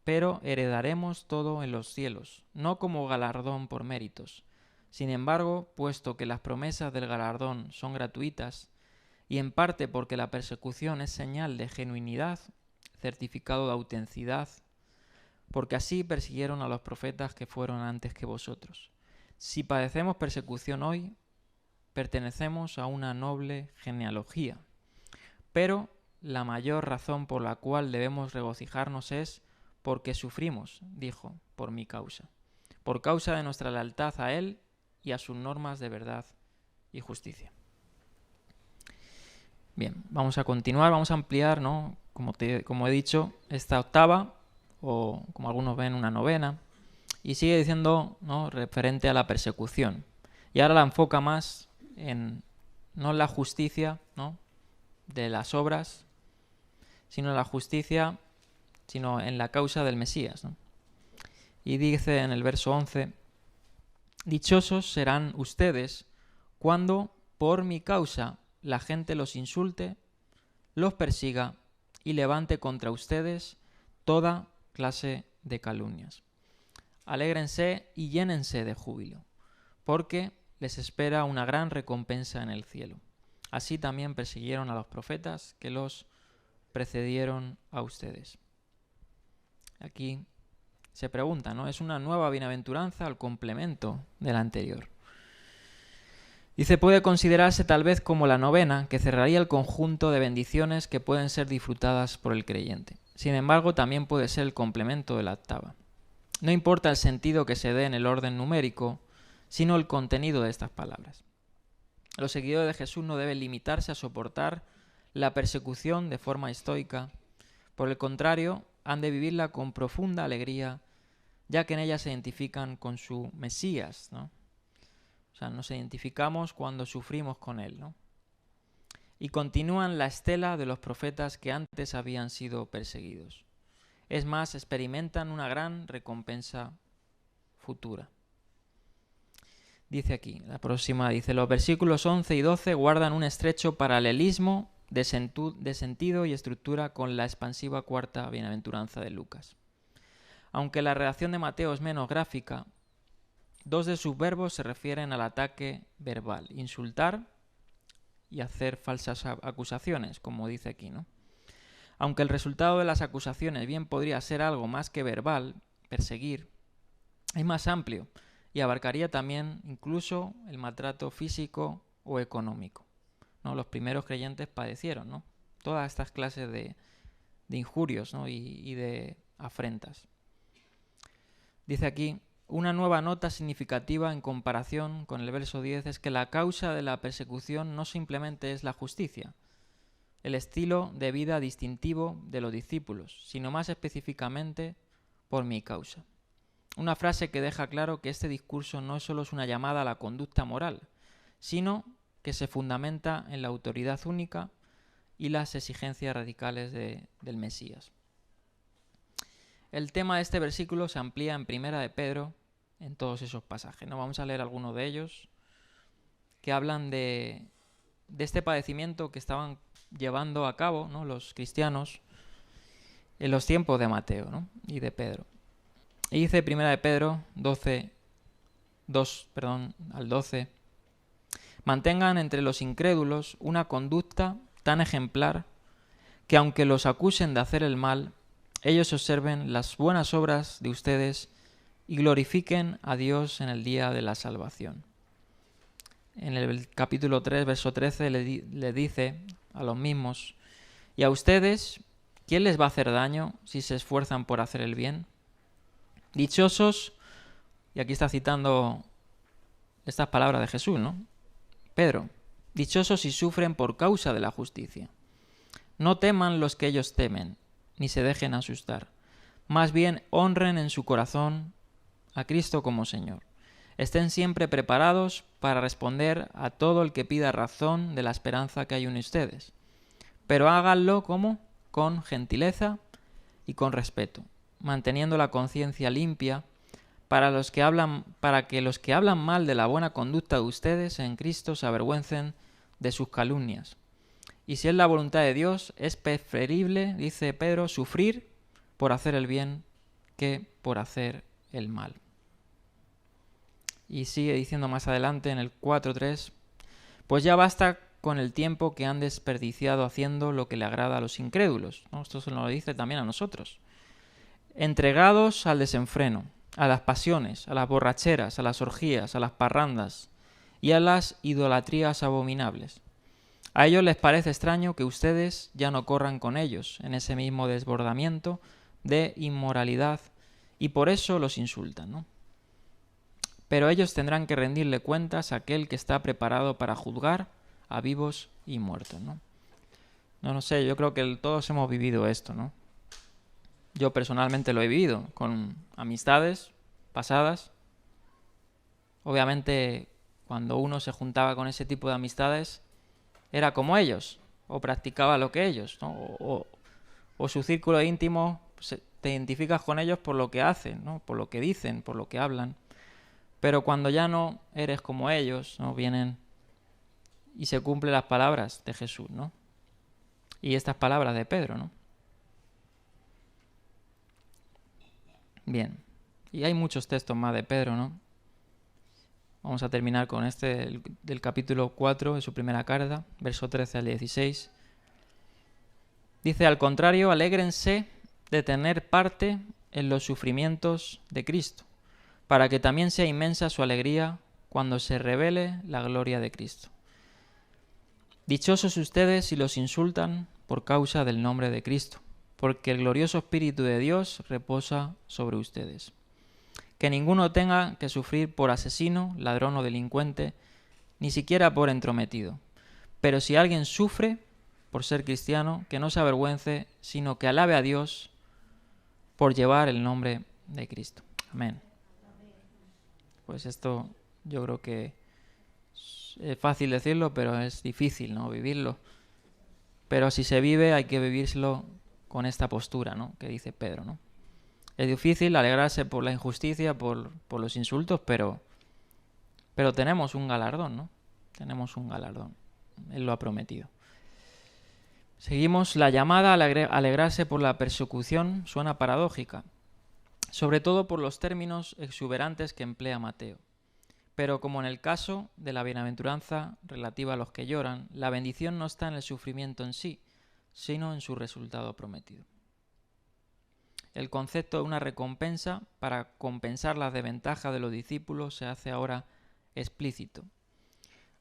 pero heredaremos todo en los cielos, no como galardón por méritos. Sin embargo, puesto que las promesas del galardón son gratuitas, y en parte porque la persecución es señal de genuinidad, certificado de autenticidad, porque así persiguieron a los profetas que fueron antes que vosotros. Si padecemos persecución hoy, pertenecemos a una noble genealogía, pero la mayor razón por la cual debemos regocijarnos es porque sufrimos, dijo, por mi causa, por causa de nuestra lealtad a Él y a sus normas de verdad y justicia. Bien, vamos a continuar, vamos a ampliar, ¿no? Como he dicho, esta octava, o como algunos ven, una novena, y sigue diciendo, ¿no?, referente a la persecución. Y ahora la enfoca más en no en la justicia, ¿no?, de las obras, sino en la justicia, sino en la causa del Mesías, ¿no? Y dice en el verso 11, dichosos serán ustedes cuando por mi causa la gente los insulte, los persiga y levante contra ustedes toda clase de calumnias. Alégrense y llénense de júbilo, porque les espera una gran recompensa en el cielo. Así también persiguieron a los profetas que los precedieron a ustedes. Aquí se pregunta, ¿no? Es una nueva bienaventuranza al complemento de la anterior. Dice, puede considerarse tal vez como la novena que cerraría el conjunto de bendiciones que pueden ser disfrutadas por el creyente. Sin embargo, también puede ser el complemento de la octava. No importa el sentido que se dé en el orden numérico, sino el contenido de estas palabras. Los seguidores de Jesús no deben limitarse a soportar la persecución de forma estoica. Por el contrario, han de vivirla con profunda alegría, ya que en ella se identifican con su Mesías, ¿no? O sea, nos identificamos cuando sufrimos con Él, ¿no? Y continúan la estela de los profetas que antes habían sido perseguidos. Es más, experimentan una gran recompensa futura. Dice aquí, la próxima dice, los versículos 11 y 12 guardan un estrecho paralelismo de sentido y estructura con la expansiva cuarta bienaventuranza de Lucas. Aunque la redacción de Mateo es menos gráfica, dos de sus verbos se refieren al ataque verbal, insultar y hacer falsas acusaciones, como dice aquí, ¿no? Aunque el resultado de las acusaciones bien podría ser algo más que verbal, perseguir, es más amplio y abarcaría también incluso el maltrato físico o económico, ¿no? Los primeros creyentes padecieron, ¿no?, todas estas clases de injurios, ¿no?, y de afrentas. Dice aquí, una nueva nota significativa en comparación con el verso 10 es que la causa de la persecución no simplemente es la justicia, el estilo de vida distintivo de los discípulos, sino más específicamente por mi causa. Una frase que deja claro que este discurso no solo es una llamada a la conducta moral, sino que se fundamenta en la autoridad única y las exigencias radicales del Mesías. El tema de este versículo se amplía en Primera de Pedro, en todos esos pasajes, ¿no? Vamos a leer algunos de ellos que hablan de este padecimiento que estaban llevando a cabo, ¿no?, los cristianos en los tiempos de Mateo, ¿no?, y de Pedro. Y dice Primera de Pedro 2 al 12, mantengan entre los incrédulos una conducta tan ejemplar que aunque los acusen de hacer el mal, ellos observen las buenas obras de ustedes y glorifiquen a Dios en el día de la salvación. En el capítulo 3, verso 13, le dice a los mismos, y a ustedes, ¿quién les va a hacer daño si se esfuerzan por hacer el bien? Dichosos, y aquí está citando estas palabras de Jesús, ¿no?, Pedro, dichosos si sufren por causa de la justicia. No teman los que ellos temen, ni se dejen asustar. Más bien honren en su corazón a Cristo como Señor. Estén siempre preparados para responder a todo el que pida razón de la esperanza que hay en ustedes. Pero háganlo ¿cómo? Con gentileza y con respeto, manteniendo la conciencia limpia para que los que hablan mal de la buena conducta de ustedes en Cristo se avergüencen de sus calumnias. Y si es la voluntad de Dios, es preferible, dice Pedro, sufrir por hacer el bien que por hacer el mal. Y sigue diciendo más adelante en el 4.3, pues ya basta con el tiempo que han desperdiciado haciendo lo que le agrada a los incrédulos, ¿no? Esto se lo dice también a nosotros. Entregados al desenfreno, a las pasiones, a las borracheras, a las orgías, a las parrandas y a las idolatrías abominables. A ellos les parece extraño que ustedes ya no corran con ellos en ese mismo desbordamiento de inmoralidad y por eso los insultan, ¿no? Pero ellos tendrán que rendirle cuentas a aquel que está preparado para juzgar a vivos y muertos, ¿no? No sé, yo creo que todos hemos vivido esto, ¿no? Yo personalmente lo he vivido con amistades pasadas. Obviamente, cuando uno se juntaba con ese tipo de amistades, era como ellos, o practicaba lo que ellos, ¿no? O su círculo íntimo, te identificas con ellos por lo que hacen, ¿no? Por lo que dicen, por lo que hablan. Pero cuando ya no eres como ellos, ¿no? Vienen y se cumplen las palabras de Jesús, ¿no? Y estas palabras de Pedro, ¿no? Bien. Y hay muchos textos más de Pedro, ¿no? Vamos a terminar con este del capítulo 4 de su primera carta, verso 13 al 16. Dice, al contrario, alégrense de tener parte en los sufrimientos de Cristo, para que también sea inmensa su alegría cuando se revele la gloria de Cristo. Dichosos ustedes si los insultan por causa del nombre de Cristo, porque el glorioso Espíritu de Dios reposa sobre ustedes. Que ninguno tenga que sufrir por asesino, ladrón o delincuente, ni siquiera por entrometido. Pero si alguien sufre por ser cristiano, que no se avergüence, sino que alabe a Dios por llevar el nombre de Cristo. Amén. Pues esto yo creo que es fácil decirlo, pero es difícil, ¿no? Vivirlo. Pero si se vive, hay que vivírselo con esta postura, ¿no? Que dice Pedro, ¿no? Es difícil alegrarse por la injusticia, por los insultos, pero tenemos un galardón, ¿no? Tenemos un galardón. Él lo ha prometido. Seguimos. La llamada a alegrarse por la persecución suena paradójica, sobre todo por los términos exuberantes que emplea Mateo. Pero como en el caso de la bienaventuranza relativa a los que lloran, la bendición no está en el sufrimiento en sí, sino en su resultado prometido. El concepto de una recompensa para compensar las desventajas de los discípulos se hace ahora explícito.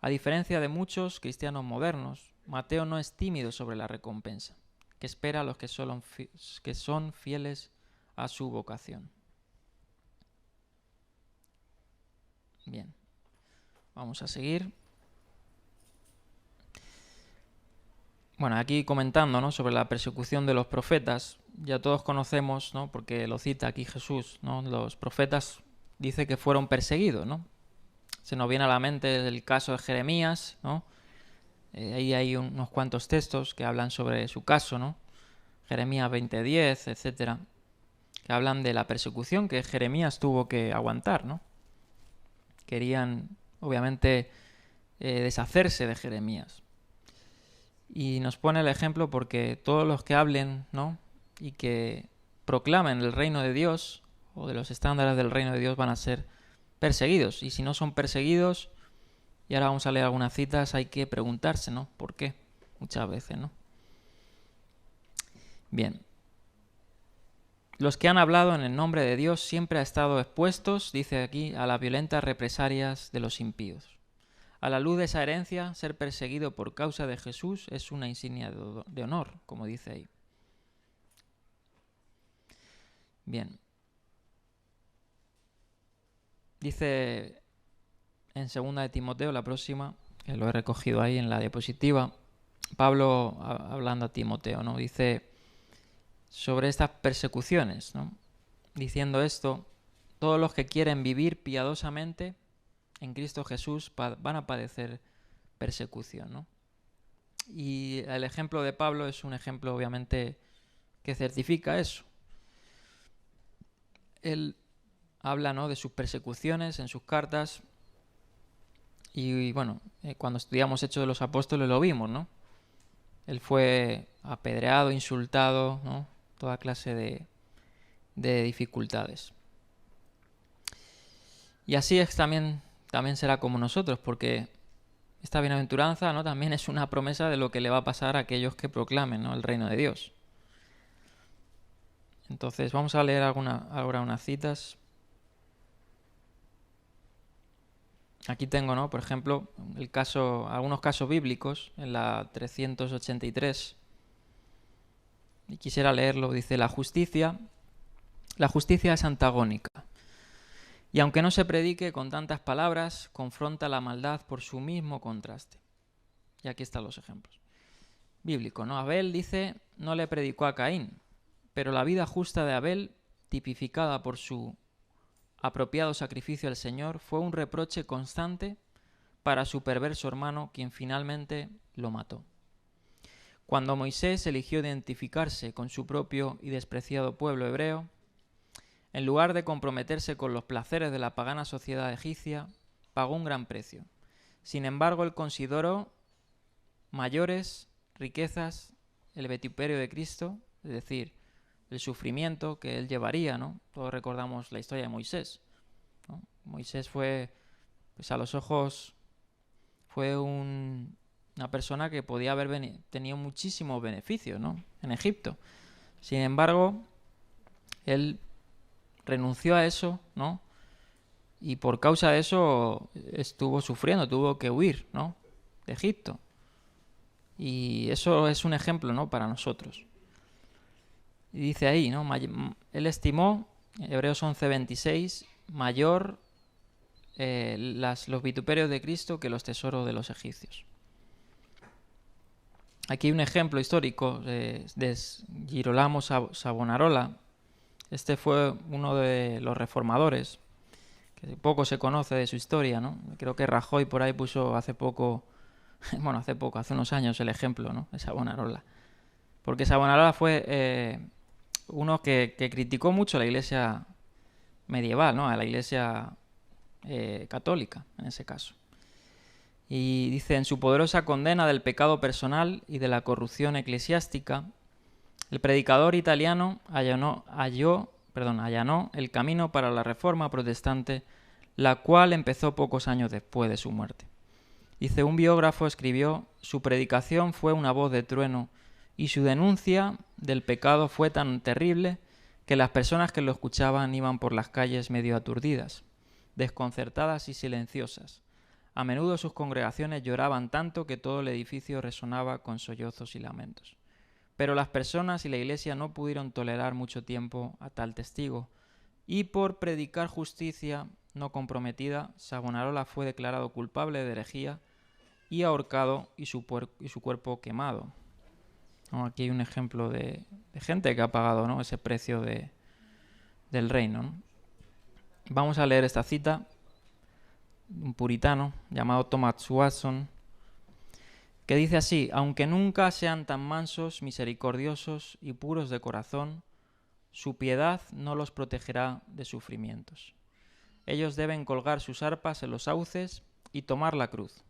A diferencia de muchos cristianos modernos, Mateo no es tímido sobre la recompensa, que espera a los que son fieles a su vocación. Bien, vamos a seguir. Bueno, aquí comentando, ¿no?, sobre la persecución de los profetas, ya todos conocemos, ¿no?, porque lo cita aquí Jesús, ¿no?, los profetas dice que fueron perseguidos, ¿no? Se nos viene a la mente el caso de Jeremías, ¿no? Ahí hay unos cuantos textos que hablan sobre su caso, ¿no? Jeremías 20:10, etcétera, que hablan de la persecución que Jeremías tuvo que aguantar, ¿no? Querían, obviamente, deshacerse de Jeremías. Y nos pone el ejemplo porque todos los que hablen, ¿no?, y que proclamen el reino de Dios o de los estándares del reino de Dios van a ser perseguidos. Y si no son perseguidos, y ahora vamos a leer algunas citas, hay que preguntarse, ¿no?, ¿por qué? Muchas veces, ¿no? Bien. Los que han hablado en el nombre de Dios siempre han estado expuestos, dice aquí, a las violentas represalias de los impíos. A la luz de esa herencia, ser perseguido por causa de Jesús es una insignia de honor, como dice ahí. Bien. Dice en 2 de Timoteo, la próxima, que lo he recogido ahí en la diapositiva, Pablo hablando a Timoteo, ¿no? Dice sobre estas persecuciones, ¿no?, diciendo esto: todos los que quieren vivir piadosamente en Cristo Jesús van a padecer persecución, ¿no? Y el ejemplo de Pablo es un ejemplo, obviamente, que certifica eso. Él habla, ¿no?, de sus persecuciones en sus cartas y, bueno, cuando estudiamos Hechos de los Apóstoles lo vimos, ¿no? Él fue apedreado, insultado, ¿no?, toda clase de dificultades. Y así es también será como nosotros, porque esta bienaventuranza, ¿no?, también es una promesa de lo que le va a pasar a aquellos que proclamen, ¿no?, el reino de Dios. Entonces vamos a leer ahora unas citas. Aquí tengo, ¿no?, por ejemplo, algunos casos bíblicos en la 383. y quisiera leerlo. Dice: la justicia es antagónica, y aunque no se predique con tantas palabras, confronta la maldad por su mismo contraste. Y aquí están los ejemplos bíblicos, ¿no? Abel, dice, no le predicó a Caín, pero la vida justa de Abel, tipificada por su apropiado sacrificio al Señor, fue un reproche constante para su perverso hermano, quien finalmente lo mató. Cuando Moisés eligió identificarse con su propio y despreciado pueblo hebreo, en lugar de comprometerse con los placeres de la pagana sociedad egipcia, pagó un gran precio. Sin embargo, él consideró mayores riquezas el vituperio de Cristo, es decir, el sufrimiento que él llevaría, ¿no? Todos recordamos la historia de Moisés, ¿no? Moisés fue, pues a los ojos, fue una persona que podía haber tenido muchísimos beneficios, ¿no? En Egipto. Sin embargo, él renunció a eso, ¿no? Y por causa de eso estuvo sufriendo, tuvo que huir, ¿no? De Egipto. Y eso es un ejemplo, ¿no? Para nosotros. Y dice ahí, ¿no? Él estimó, Hebreos 11:26, mayor los vituperios de Cristo que los tesoros de los egipcios. Aquí hay un ejemplo histórico de Girolamo Savonarola. Este fue uno de los reformadores, que poco se conoce de su historia, ¿no? Creo que Rajoy por ahí puso hace unos años el ejemplo, ¿no? De Savonarola. Porque Savonarola fue uno que criticó mucho a la iglesia medieval, ¿no? A la iglesia católica, en ese caso. Y dice: en su poderosa condena del pecado personal y de la corrupción eclesiástica, el predicador italiano allanó el camino para la reforma protestante, la cual empezó pocos años después de su muerte. Dice, un biógrafo escribió: su predicación fue una voz de trueno y su denuncia del pecado fue tan terrible que las personas que lo escuchaban iban por las calles medio aturdidas, desconcertadas y silenciosas. A menudo sus congregaciones lloraban tanto que todo el edificio resonaba con sollozos y lamentos. Pero las personas y la iglesia no pudieron tolerar mucho tiempo a tal testigo, y por predicar justicia no comprometida, Savonarola fue declarado culpable de herejía y ahorcado y su cuerpo quemado. ¿No? Aquí hay un ejemplo de gente que ha pagado, ¿no? Ese precio del reino, ¿no? Vamos a leer esta cita de un puritano llamado Thomas Watson, que dice así: aunque nunca sean tan mansos, misericordiosos y puros de corazón, su piedad no los protegerá de sufrimientos. Ellos deben colgar sus arpas en los sauces y tomar la cruz.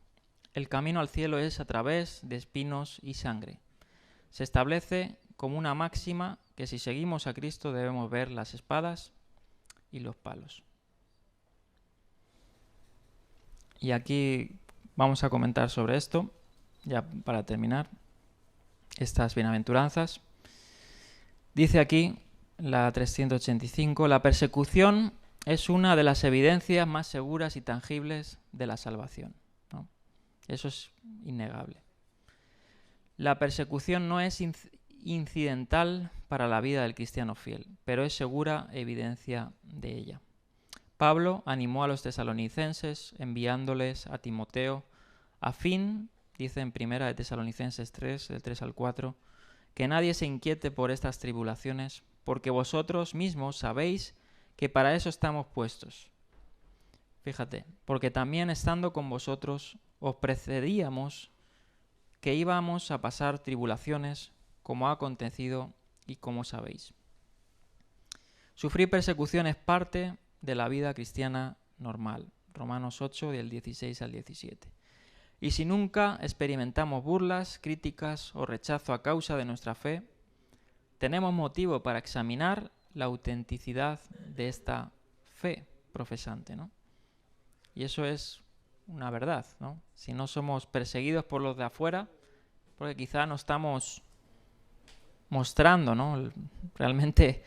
El camino al cielo es a través de espinos y sangre. Se establece como una máxima que si seguimos a Cristo debemos ver las espadas y los palos. Y aquí vamos a comentar sobre esto, ya para terminar, estas bienaventuranzas. Dice aquí, la 385, la persecución es una de las evidencias más seguras y tangibles de la salvación, ¿no? Eso es innegable. La persecución no es incidental para la vida del cristiano fiel, pero es segura evidencia de ella. Pablo animó a los tesalonicenses enviándoles a Timoteo a fin, dice en 1 de Tesalonicenses 3, del 3 al 4, que nadie se inquiete por estas tribulaciones, porque vosotros mismos sabéis que para eso estamos puestos. Fíjate, porque también estando con vosotros os precedíamos que íbamos a pasar tribulaciones, como ha acontecido y como sabéis. Sufrir persecución es parte de la vida cristiana normal. Romanos 8, del 16 al 17. Y si nunca experimentamos burlas, críticas o rechazo a causa de nuestra fe, tenemos motivo para examinar la autenticidad de esta fe profesante, ¿no? Y eso es una verdad, ¿no? Si no somos perseguidos por los de afuera, porque quizá no estamos mostrando, ¿no? Realmente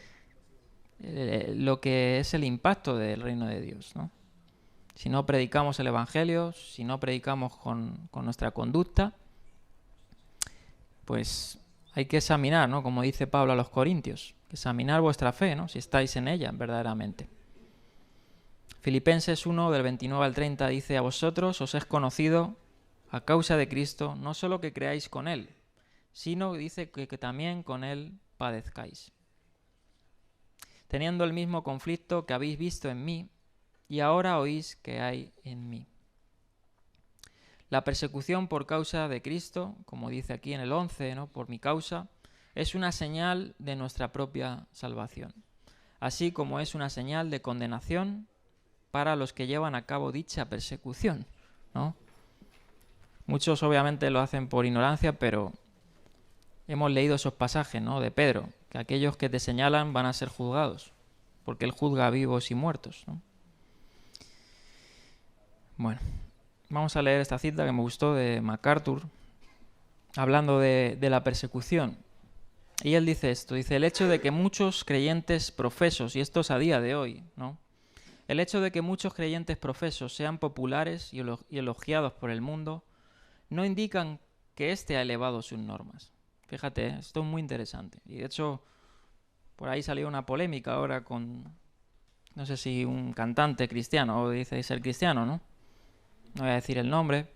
lo que es el impacto del reino de Dios, ¿no? Si no predicamos el Evangelio, si no predicamos con nuestra conducta, pues hay que examinar, ¿no? Como dice Pablo a los Corintios, examinar vuestra fe, ¿no? Si estáis en ella verdaderamente. Filipenses 1, del 29 al 30 dice: a vosotros os es conocido a causa de Cristo, no solo que creáis con Él, sino dice que también con Él padezcáis, teniendo el mismo conflicto que habéis visto en mí y ahora oís que hay en mí. La persecución por causa de Cristo, como dice aquí en el 11, ¿no? Por mi causa, es una señal de nuestra propia salvación, así como es una señal de condenación para los que llevan a cabo dicha persecución, ¿no? Muchos obviamente lo hacen por ignorancia, pero hemos leído esos pasajes, ¿no? De Pedro, que aquellos que te señalan van a ser juzgados, porque Él juzga a vivos y muertos, ¿no? Bueno, vamos a leer esta cita que me gustó de MacArthur, hablando de la persecución. Y él dice esto, dice: el hecho de que muchos creyentes profesos, y esto es a día de hoy, ¿no? El hecho de que muchos creyentes profesos sean populares y elogiados por el mundo no indican que éste ha elevado sus normas. Fíjate, esto es muy interesante. Y de hecho, por ahí salió una polémica ahora con, no sé si un cantante cristiano, o dice ser cristiano, ¿no? No voy a decir el nombre.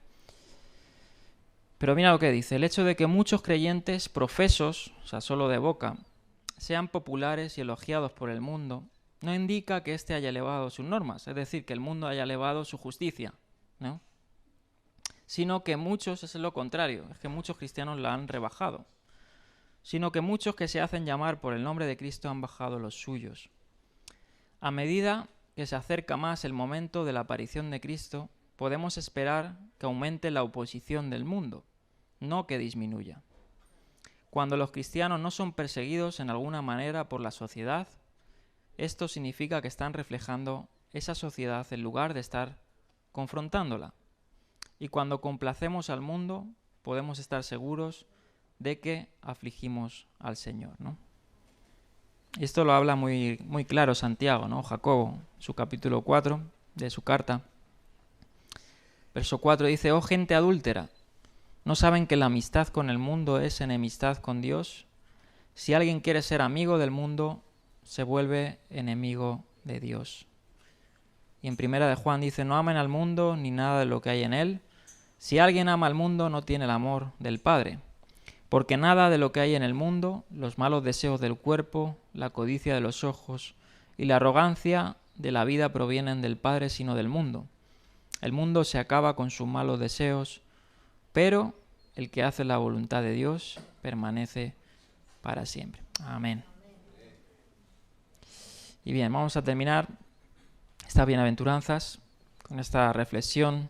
Pero mira lo que dice: el hecho de que muchos creyentes profesos, o sea, solo de boca, sean populares y elogiados por el mundo, no indica que éste haya elevado sus normas, es decir, que el mundo haya elevado su justicia, ¿no? Sino que muchos, es lo contrario, es que muchos cristianos la han rebajado, sino que muchos que se hacen llamar por el nombre de Cristo han bajado los suyos. A medida que se acerca más el momento de la aparición de Cristo, podemos esperar que aumente la oposición del mundo, no que disminuya. Cuando los cristianos no son perseguidos en alguna manera por la sociedad, esto significa que están reflejando esa sociedad en lugar de estar confrontándola. Y cuando complacemos al mundo, podemos estar seguros de que afligimos al Señor, ¿no? Esto lo habla muy, muy claro Santiago, ¿no? Jacobo, su capítulo 4 de su carta. Verso 4 dice: oh gente adúltera, ¿no saben que la amistad con el mundo es enemistad con Dios? Si alguien quiere ser amigo del mundo, se vuelve enemigo de Dios. Y en primera de Juan dice: no amen al mundo ni nada de lo que hay en él. Si alguien ama al mundo, no tiene el amor del Padre. Porque nada de lo que hay en el mundo, los malos deseos del cuerpo, la codicia de los ojos y la arrogancia de la vida provienen del Padre, sino del mundo. El mundo se acaba con sus malos deseos, pero el que hace la voluntad de Dios permanece para siempre. Amén. Y bien, vamos a terminar estas bienaventuranzas con esta reflexión.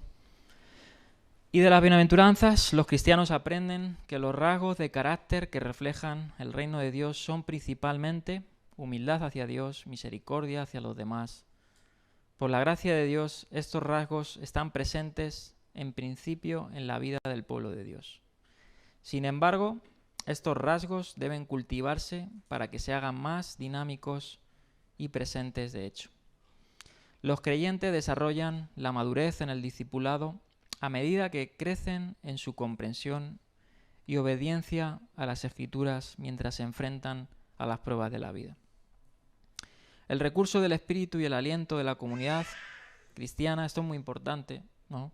Y de las bienaventuranzas, los cristianos aprenden que los rasgos de carácter que reflejan el reino de Dios son principalmente humildad hacia Dios, misericordia hacia los demás. Por la gracia de Dios, estos rasgos están presentes en principio en la vida del pueblo de Dios. Sin embargo, estos rasgos deben cultivarse para que se hagan más dinámicos y presentes de hecho. Los creyentes desarrollan la madurez en el discipulado a medida que crecen en su comprensión y obediencia a las Escrituras mientras se enfrentan a las pruebas de la vida. El recurso del Espíritu y el aliento de la comunidad cristiana, esto es muy importante, ¿no?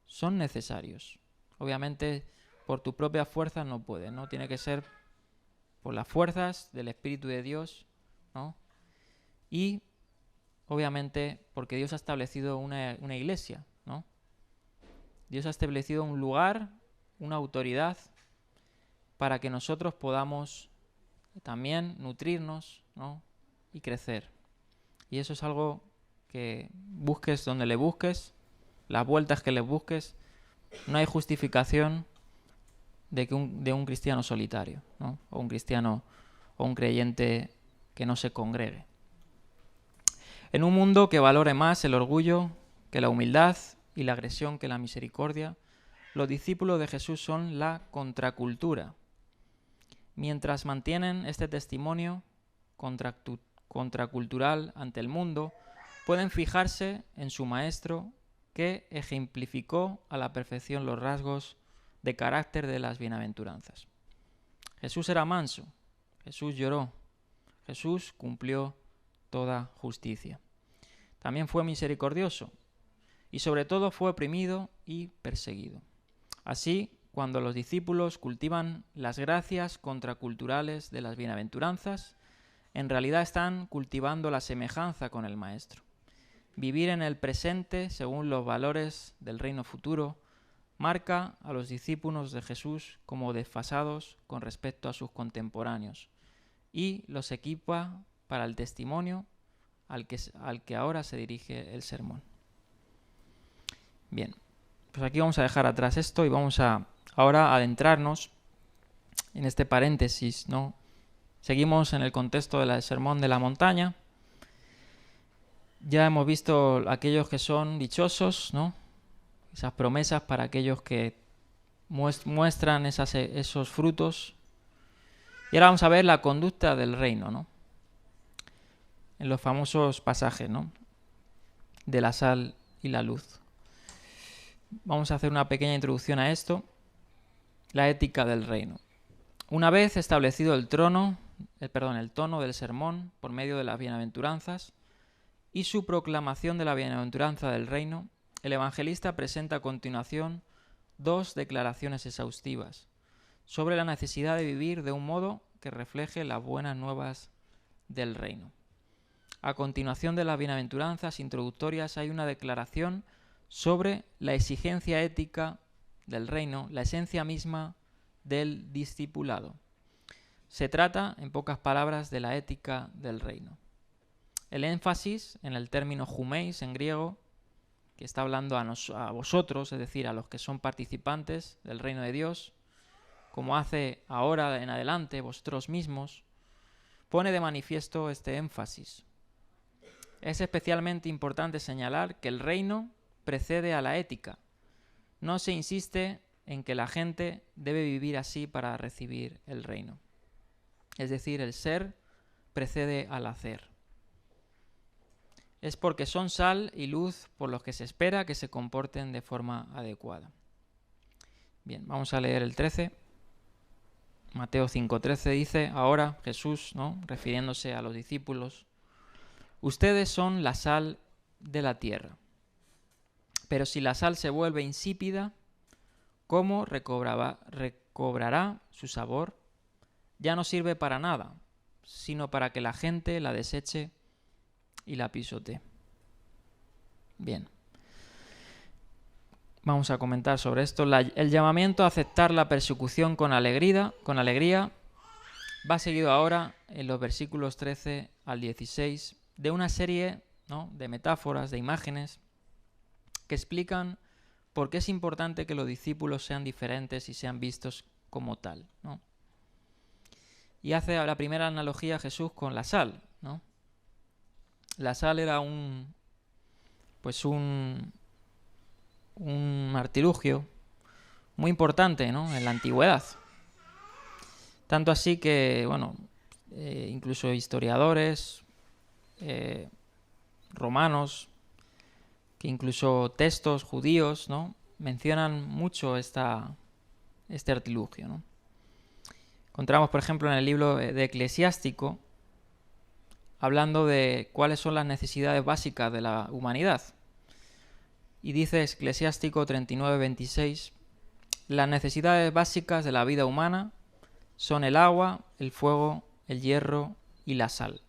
Son necesarios. Obviamente, por tus propias fuerzas no puedes, ¿no? Tiene que ser por las fuerzas del Espíritu de Dios, ¿no? Y, obviamente, porque Dios ha establecido una iglesia, ¿no? Dios ha establecido un lugar, una autoridad, para que nosotros podamos también nutrirnos, ¿no? Y crecer. Y eso es algo que busques donde le busques, las vueltas que le busques, no hay justificación de un cristiano solitario, ¿no? O un cristiano o un creyente que no se congregue. En un mundo que valore más el orgullo que la humildad y la agresión que la misericordia, los discípulos de Jesús son la contracultura. Mientras mantienen este testimonio contracultural ante el mundo, pueden fijarse en su maestro que ejemplificó a la perfección los rasgos de carácter de las bienaventuranzas. Jesús era manso, Jesús lloró, Jesús cumplió toda justicia. También fue misericordioso y sobre todo fue oprimido y perseguido. Así, cuando los discípulos cultivan las gracias contraculturales de las bienaventuranzas, en realidad están cultivando la semejanza con el Maestro. Vivir en el presente según los valores del reino futuro marca a los discípulos de Jesús como desfasados con respecto a sus contemporáneos y los equipa para el testimonio al que ahora se dirige el sermón. Bien, pues aquí vamos a dejar atrás esto y vamos a ahora adentrarnos en este paréntesis, ¿no? Seguimos en el contexto del sermón de la montaña. Ya hemos visto aquellos que son dichosos, ¿no? Esas promesas para aquellos que muestran esos frutos. Y ahora vamos a ver la conducta del reino, ¿no? En los famosos pasajes, ¿no? De la sal y la luz. Vamos a hacer una pequeña introducción a esto. La ética del reino. Una vez establecido el tono del sermón por medio de las bienaventuranzas y su proclamación de la bienaventuranza del reino, el evangelista presenta a continuación dos declaraciones exhaustivas sobre la necesidad de vivir de un modo que refleje las buenas nuevas del reino. A continuación de las bienaventuranzas introductorias hay una declaración sobre la exigencia ética del reino, la esencia misma del discipulado. Se trata, en pocas palabras, de la ética del reino. El énfasis en el término humeis en griego, que está hablando a vosotros, es decir, a los que son participantes del reino de Dios, como hace ahora en adelante vosotros mismos, pone de manifiesto este énfasis. Es especialmente importante señalar que el reino precede a la ética. No se insiste en que la gente debe vivir así para recibir el reino. Es decir, el ser precede al hacer. Es porque son sal y luz por los que se espera que se comporten de forma adecuada. Bien, vamos a leer el 13. Mateo 5:13 dice, ahora Jesús, ¿no?, refiriéndose a los discípulos, ustedes son la sal de la tierra. Pero si la sal se vuelve insípida, ¿cómo recobrará su sabor? Ya no sirve para nada, sino para que la gente la deseche y la pisotee. Bien. Vamos a comentar sobre esto. El llamamiento a aceptar la persecución con alegría va seguido ahora en los versículos 13 al 16 de una serie, ¿no?, de metáforas, de imágenes que explican por qué es importante que los discípulos sean diferentes y sean vistos como tal, ¿no? Y hace la primera analogía Jesús con la sal, ¿no? La sal era un artilugio muy importante, ¿no?, en la antigüedad. Tanto así que, incluso historiadores romanos, que incluso textos judíos, ¿no?, mencionan mucho este artilugio, ¿no? Encontramos, por ejemplo, en el libro de Eclesiástico, hablando de cuáles son las necesidades básicas de la humanidad. Y dice Eclesiástico 39:26, las necesidades básicas de la vida humana son el agua, el fuego, el hierro y la sal,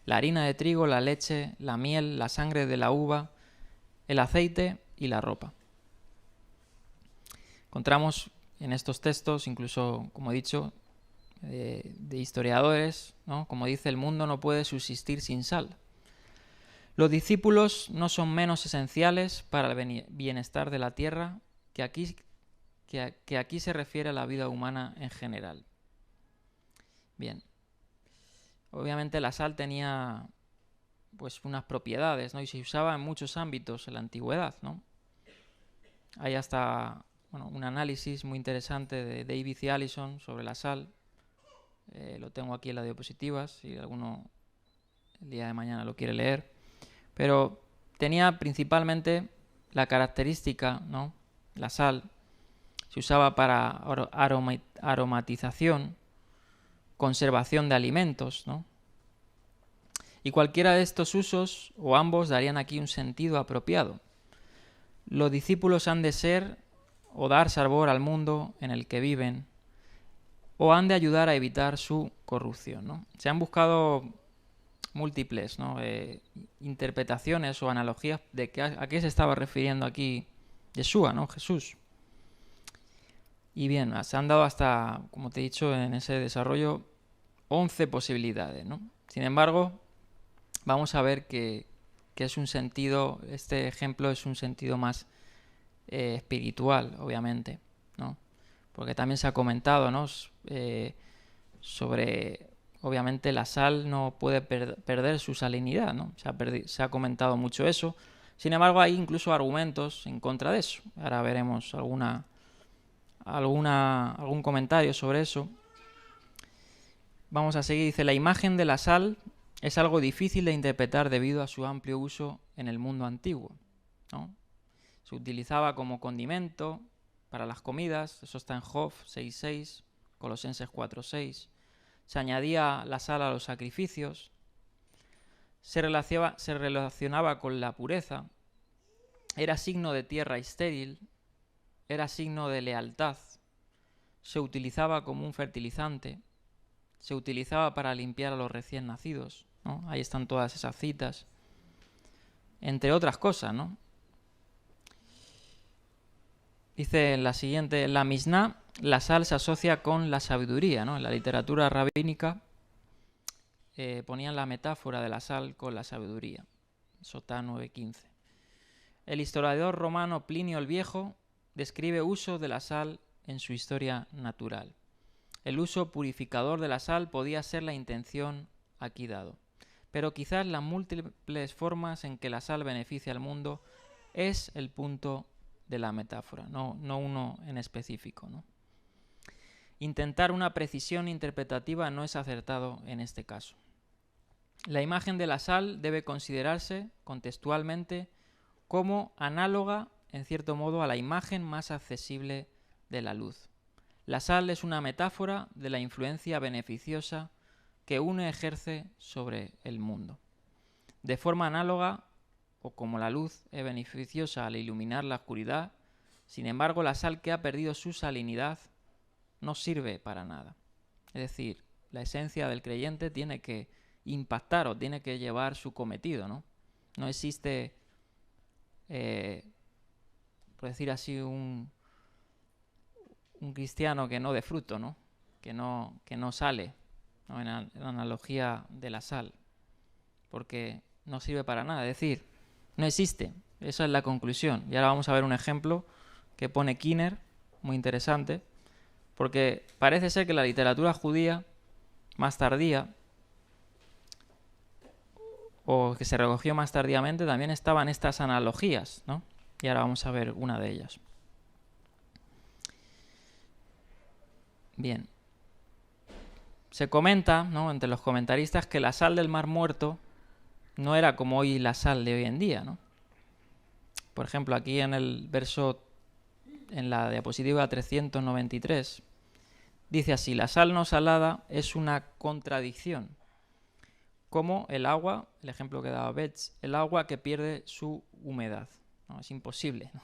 la harina de trigo, la leche, la miel, la sangre de la uva, el aceite y la ropa. Encontramos en estos textos, incluso, como he dicho, de historiadores, ¿no?, como dice, el mundo no puede subsistir sin sal. Los discípulos no son menos esenciales para el bienestar de la tierra que aquí se refiere a la vida humana en general. Bien, obviamente la sal tenía unas propiedades, ¿no?, y se usaba en muchos ámbitos en la antigüedad, ¿no? Hay hasta un análisis muy interesante de David y Allison sobre la sal. Lo tengo aquí en las diapositivas, si alguno el día de mañana lo quiere leer. Pero tenía principalmente la característica, ¿no?, la sal se usaba para aromatización, conservación de alimentos, ¿no? Y cualquiera de estos usos, o ambos, darían aquí un sentido apropiado. Los discípulos han de ser o dar sabor al mundo en el que viven, o han de ayudar a evitar su corrupción, ¿no? Se han buscado múltiples, ¿no? Interpretaciones o analogías de a qué se estaba refiriendo aquí Yeshua, ¿no? Jesús. Y bien, se han dado hasta, como te he dicho, en ese desarrollo 11 posibilidades, ¿no? Sin embargo, vamos a ver que es un sentido, este ejemplo es un sentido más espiritual, obviamente, ¿no? Porque también se ha comentado, ¿no? Sobre, obviamente, la sal no puede perder su salinidad, ¿no? Se ha comentado mucho eso. Sin embargo, hay incluso argumentos en contra de eso. Ahora veremos algún comentario sobre eso. Vamos a seguir. Dice, la imagen de la sal es algo difícil de interpretar debido a su amplio uso en el mundo antiguo, ¿no? Se utilizaba como condimento para las comidas, eso está en Job 6.6, Colosenses 4.6. Se añadía la sal a los sacrificios, se relacionaba con la pureza, era signo de tierra estéril, era signo de lealtad, se utilizaba como un fertilizante, se utilizaba para limpiar a los recién nacidos, ¿no? Ahí están todas esas citas, entre otras cosas, ¿no? Dice en la siguiente, en la Misná, la sal se asocia con la sabiduría, ¿no? En la literatura rabínica ponían la metáfora de la sal con la sabiduría. Sotá 9.15. El historiador romano Plinio el Viejo describe uso de la sal en su historia natural. El uso purificador de la sal podía ser la intención aquí dado, pero quizás las múltiples formas en que la sal beneficia al mundo es el punto de la metáfora, no uno en específico, ¿no? Intentar una precisión interpretativa no es acertado en este caso. La imagen de la sal debe considerarse contextualmente como análoga, en cierto modo, a la imagen más accesible de la luz. La sal es una metáfora de la influencia beneficiosa que uno ejerce sobre el mundo. De forma análoga, o como la luz es beneficiosa al iluminar la oscuridad, sin embargo, la sal que ha perdido su salinidad no sirve para nada. Es decir, la esencia del creyente tiene que impactar o tiene que llevar su cometido, ¿no? No existe, por decir así, un cristiano que no dé fruto, ¿no? Que no sale, ¿no? En la analogía de la sal, porque no sirve para nada. Es decir, no existe. Esa es la conclusión. Y ahora vamos a ver un ejemplo que pone Kinner, muy interesante, porque parece ser que la literatura judía más tardía, o que se recogió más tardíamente, también estaban estas analogías, ¿no? Y ahora vamos a ver una de ellas. Bien. Se comenta, ¿no?, entre los comentaristas, que la sal del Mar Muerto no era como hoy la sal de hoy en día, ¿no? Por ejemplo, aquí en el verso, en la diapositiva 393, dice así: la sal no salada es una contradicción, como el agua, el ejemplo que daba Betz, el agua que pierde su humedad. No, es imposible, ¿no?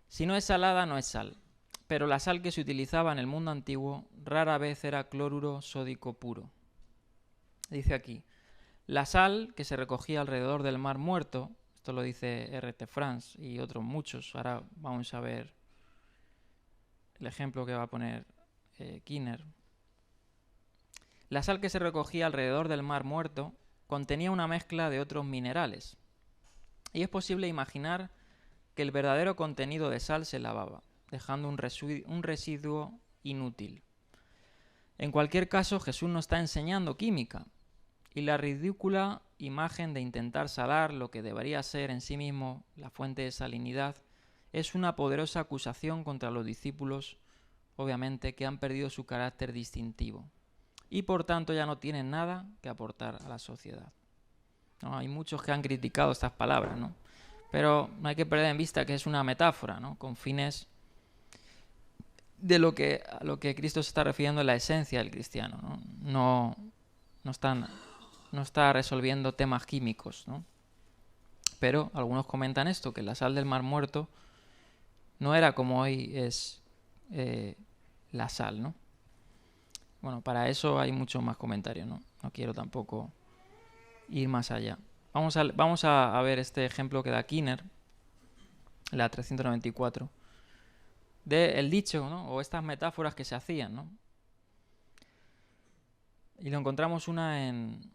Si no es salada, no es sal. Pero la sal que se utilizaba en el mundo antiguo rara vez era cloruro sódico puro. Dice aquí, la sal que se recogía alrededor del Mar Muerto, esto lo dice R.T. France y otros muchos, ahora vamos a ver el ejemplo que va a poner Kinner. La sal que se recogía alrededor del Mar Muerto contenía una mezcla de otros minerales, y es posible imaginar que el verdadero contenido de sal se lavaba, dejando un residuo inútil. En cualquier caso, Jesús no está enseñando química, y la ridícula imagen de intentar salar lo que debería ser en sí mismo la fuente de salinidad es una poderosa acusación contra los discípulos, obviamente, que han perdido su carácter distintivo y por tanto ya no tienen nada que aportar a la sociedad, ¿no? Hay muchos que han criticado estas palabras, ¿no? Pero no hay que perder en vista que es una metáfora, ¿no?, con fines de a lo que Cristo se está refiriendo es la esencia del cristiano, ¿no? No está resolviendo temas químicos, ¿no? Pero algunos comentan esto, que la sal del Mar Muerto no era como hoy es la sal, ¿no? Bueno, para eso hay muchos más comentarios, ¿no? No quiero tampoco ir más allá. Vamos a ver este ejemplo que da Kinner, la 394, del dicho, ¿no? O estas metáforas que se hacían, ¿no? Y lo encontramos una en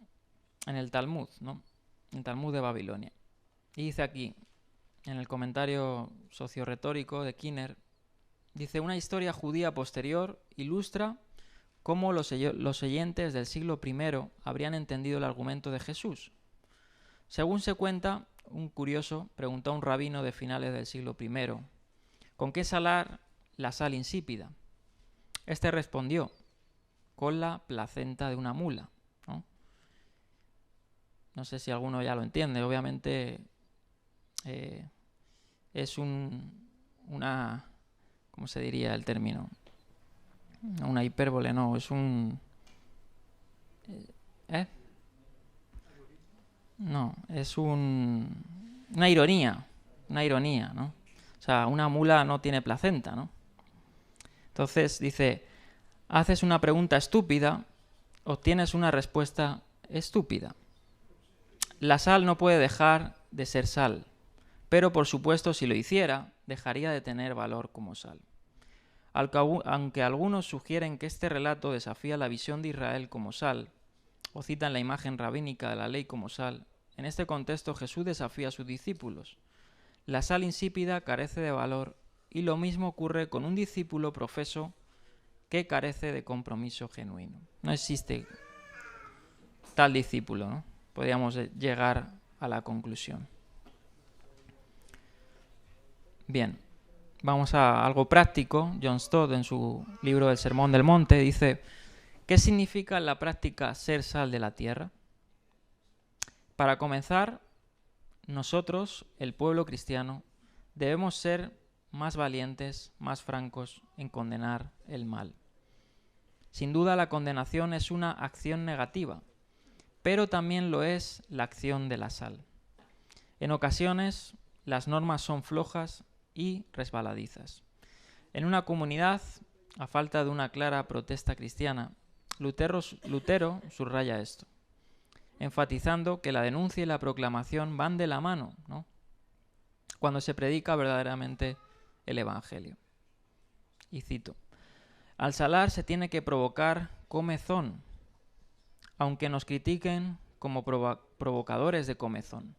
el Talmud, ¿no? En el Talmud de Babilonia. Y dice aquí, en el comentario socioretórico de Kinner, dice: una historia judía posterior ilustra cómo los oyentes del siglo I habrían entendido el argumento de Jesús. Según se cuenta, un curioso preguntó a un rabino de finales del siglo I: ¿con qué salar la sal insípida? Este respondió: con la placenta de una mula, ¿no? No sé si alguno ya lo entiende. Obviamente es una... ¿Cómo se diría el término? Una hipérbole, no, es un... No, es una ironía, ¿no? O sea, una mula no tiene placenta, ¿no? Entonces dice: haces una pregunta estúpida, obtienes una respuesta estúpida. La sal no puede dejar de ser sal, pero por supuesto si lo hiciera, dejaría de tener valor como sal. Aunque algunos sugieren que este relato desafía la visión de Israel como sal, o citan la imagen rabínica de la ley como sal, en este contexto Jesús desafía a sus discípulos. La sal insípida carece de valor, y lo mismo ocurre con un discípulo profeso que carece de compromiso genuino. No existe tal discípulo, ¿no? Podríamos llegar a la conclusión. Bien, vamos a algo práctico. John Stott, en su libro El Sermón del Monte, dice: ¿qué significa en la práctica ser sal de la tierra? Para comenzar, nosotros, el pueblo cristiano, debemos ser más valientes, más francos en condenar el mal. Sin duda, la condenación es una acción negativa, pero también lo es la acción de la sal. En ocasiones, las normas son flojas y resbaladizas. En una comunidad, a falta de una clara protesta cristiana, Lutero subraya esto, enfatizando que la denuncia y la proclamación van de la mano, ¿no?, cuando se predica verdaderamente el Evangelio. Y cito: al salar se tiene que provocar comezón, aunque nos critiquen como provocadores de comezón.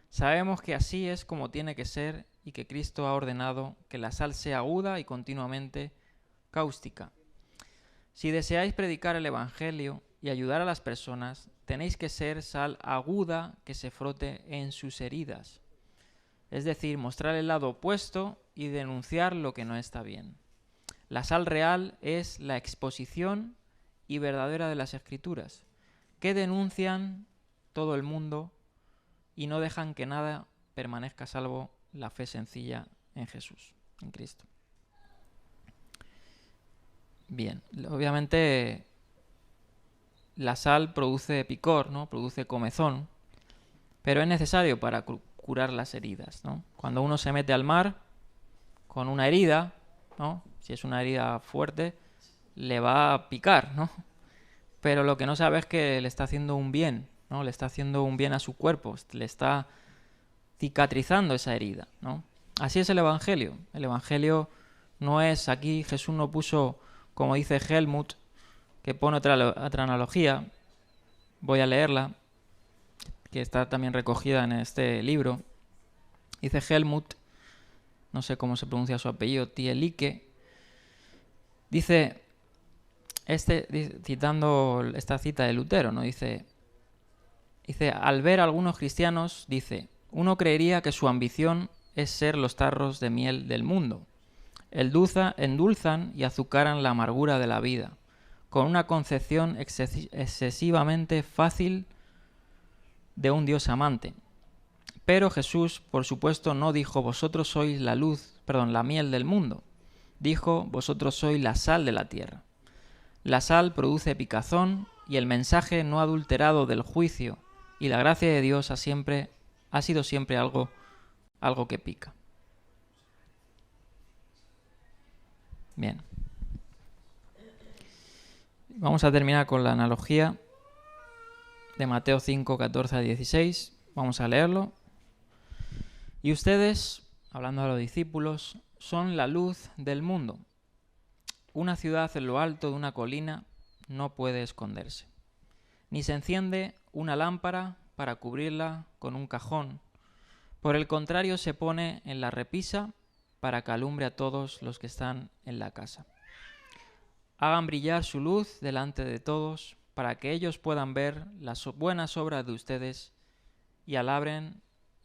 Sabemos que así es como tiene que ser y que Cristo ha ordenado que la sal sea aguda y continuamente cáustica. Si deseáis predicar el Evangelio y ayudar a las personas, tenéis que ser sal aguda que se frote en sus heridas. Es decir, mostrar el lado opuesto y denunciar lo que no está bien. La sal real es la exposición y verdadera de las Escrituras, que denuncian todo el mundo y no dejan que nada permanezca salvo la fe sencilla en Jesús, en Cristo. Bien, obviamente la sal produce picor, ¿no?, produce comezón, pero es necesario para curar las heridas, ¿no? Cuando uno se mete al mar con una herida, ¿no?, si es una herida fuerte, le va a picar, ¿no? Pero lo que no sabe es que le está haciendo un bien, ¿no? Le está haciendo un bien a su cuerpo, le está cicatrizando esa herida, ¿no? Así es el Evangelio. El Evangelio no es, aquí Jesús no puso, como dice Helmut, que pone otra analogía, voy a leerla, que está también recogida en este libro. Dice Helmut, no sé cómo se pronuncia su apellido, Tielike, dice, citando esta cita de Lutero, ¿no?, dice, al ver a algunos cristianos, dice, uno creería que su ambición es ser los tarros de miel del mundo. Endulzan y azucaran la amargura de la vida, con una concepción excesivamente fácil de un Dios amante. Pero Jesús, por supuesto, no dijo: vosotros sois la miel del mundo. dijo: vosotros sois la sal de la tierra. La sal produce picazón, y el mensaje no adulterado del juicio y la gracia de Dios ha sido siempre algo que pica. Bien. Vamos a terminar con la analogía de Mateo 5, 14 a 16. Vamos a leerlo. Y ustedes, hablando a los discípulos, son la luz del mundo. Una ciudad en lo alto de una colina no puede esconderse. Ni se enciende una lámpara para cubrirla con un cajón. Por el contrario, se pone en la repisa para que alumbre a todos los que están en la casa. Hagan brillar su luz delante de todos, para que ellos puedan ver las buenas obras de ustedes y alaben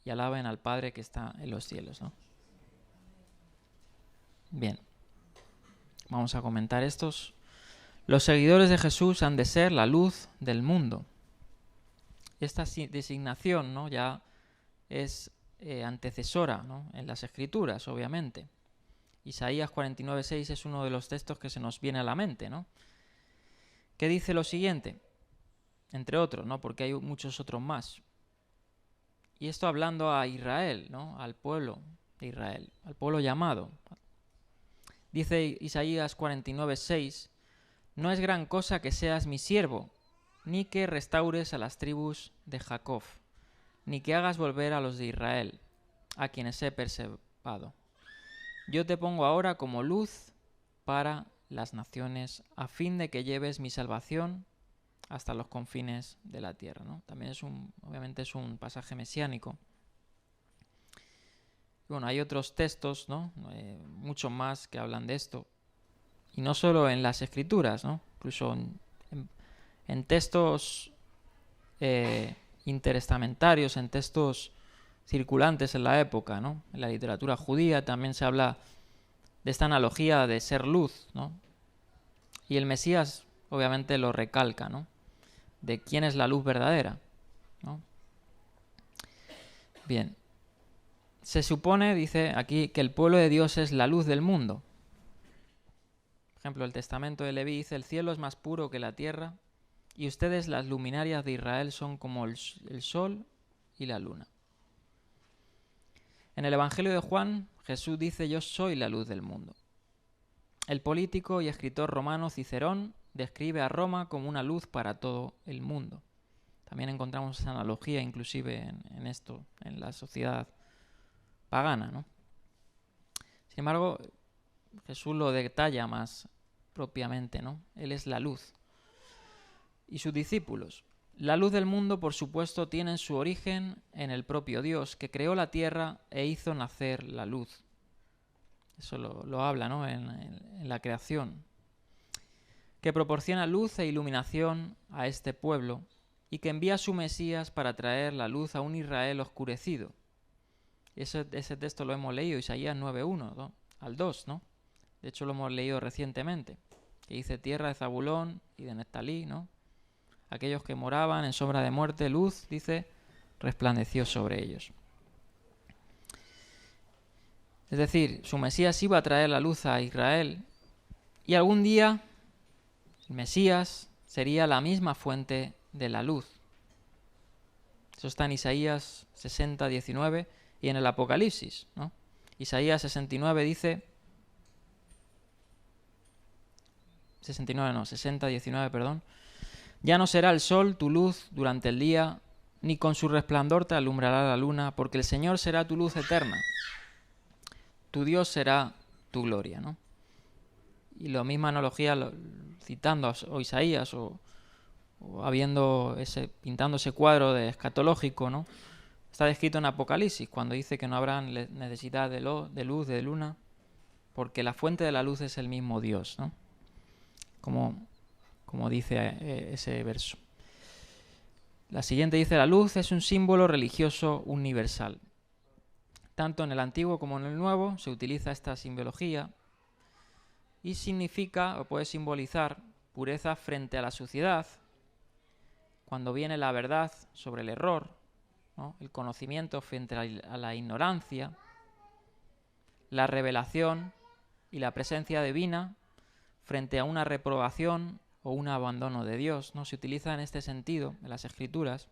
al Padre que está en los cielos, ¿no? Bien, vamos a comentar estos. Los seguidores de Jesús han de ser la luz del mundo. Esta designación, ¿no?, ya es antecesora, ¿no?, en las Escrituras, obviamente. Isaías 49:6 es uno de los textos que se nos viene a la mente, ¿no?, que dice lo siguiente, entre otros, ¿no?, porque hay muchos otros más. Y esto hablando a Israel, ¿no?, al pueblo de Israel, al pueblo llamado. Dice Isaías 49:6: no es gran cosa que seas mi siervo, ni que restaures a las tribus de Jacob, ni que hagas volver a los de Israel, a quienes he preservado. Yo te pongo ahora como luz para las naciones, a fin de que lleves mi salvación hasta los confines de la tierra, ¿no? También obviamente es un pasaje mesiánico. Bueno, hay otros textos, ¿no?, mucho más que hablan de esto. Y no solo en las Escrituras, ¿no?, incluso en textos interestamentarios, en textos circulantes en la época, ¿no? En la literatura judía también se habla de esta analogía de ser luz, ¿no? Y el Mesías obviamente lo recalca, ¿no?, de quién es la luz verdadera, ¿no? Bien. Se supone, dice aquí, que el pueblo de Dios es la luz del mundo. Por ejemplo, el Testamento de Leví dice: el cielo es más puro que la tierra, y ustedes, las luminarias de Israel, son como el sol y la luna. En el Evangelio de Juan, Jesús dice: yo soy la luz del mundo. El político y escritor romano Cicerón describe a Roma como una luz para todo el mundo. También encontramos esa analogía inclusive en esto, en la sociedad pagana, ¿no? Sin embargo, Jesús lo detalla más propiamente, ¿no? Él es la luz. Y sus discípulos. La luz del mundo, por supuesto, tiene su origen en el propio Dios, que creó la tierra e hizo nacer la luz. Eso lo habla, ¿no?, en la creación. Que proporciona luz e iluminación a este pueblo y que envía a su Mesías para traer la luz a un Israel oscurecido. Ese texto lo hemos leído, Isaías 9:1, ¿no?, al 2, ¿no? De hecho, lo hemos leído recientemente, que dice: tierra de Zabulón y de Neftalí, ¿no? Aquellos que moraban en sombra de muerte, luz, dice, resplandeció sobre ellos. Es decir, su Mesías iba a traer la luz a Israel y algún día el Mesías sería la misma fuente de la luz. Eso está en Isaías 60:19 y en el Apocalipsis, ¿no? Isaías 60:19 dice... 60:19, perdón. Ya no será el sol tu luz durante el día, ni con su resplandor te alumbrará la luna, porque el Señor será tu luz eterna. Tu Dios será tu gloria, ¿no? Y la misma analogía, citando a Isaías o pintando ese cuadro de escatológico, ¿no?, está descrito en Apocalipsis, cuando dice que no habrá necesidad de luz, de luna, porque la fuente de la luz es el mismo Dios, ¿no? Como dice ese verso. La siguiente dice: la luz es un símbolo religioso universal. Tanto en el Antiguo como en el Nuevo se utiliza esta simbología y significa o puede simbolizar pureza frente a la suciedad, cuando viene la verdad sobre el error, ¿no?, el conocimiento frente a la ignorancia, la revelación y la presencia divina frente a una reprobación o un abandono de Dios, ¿no? Se utiliza en este sentido en las Escrituras.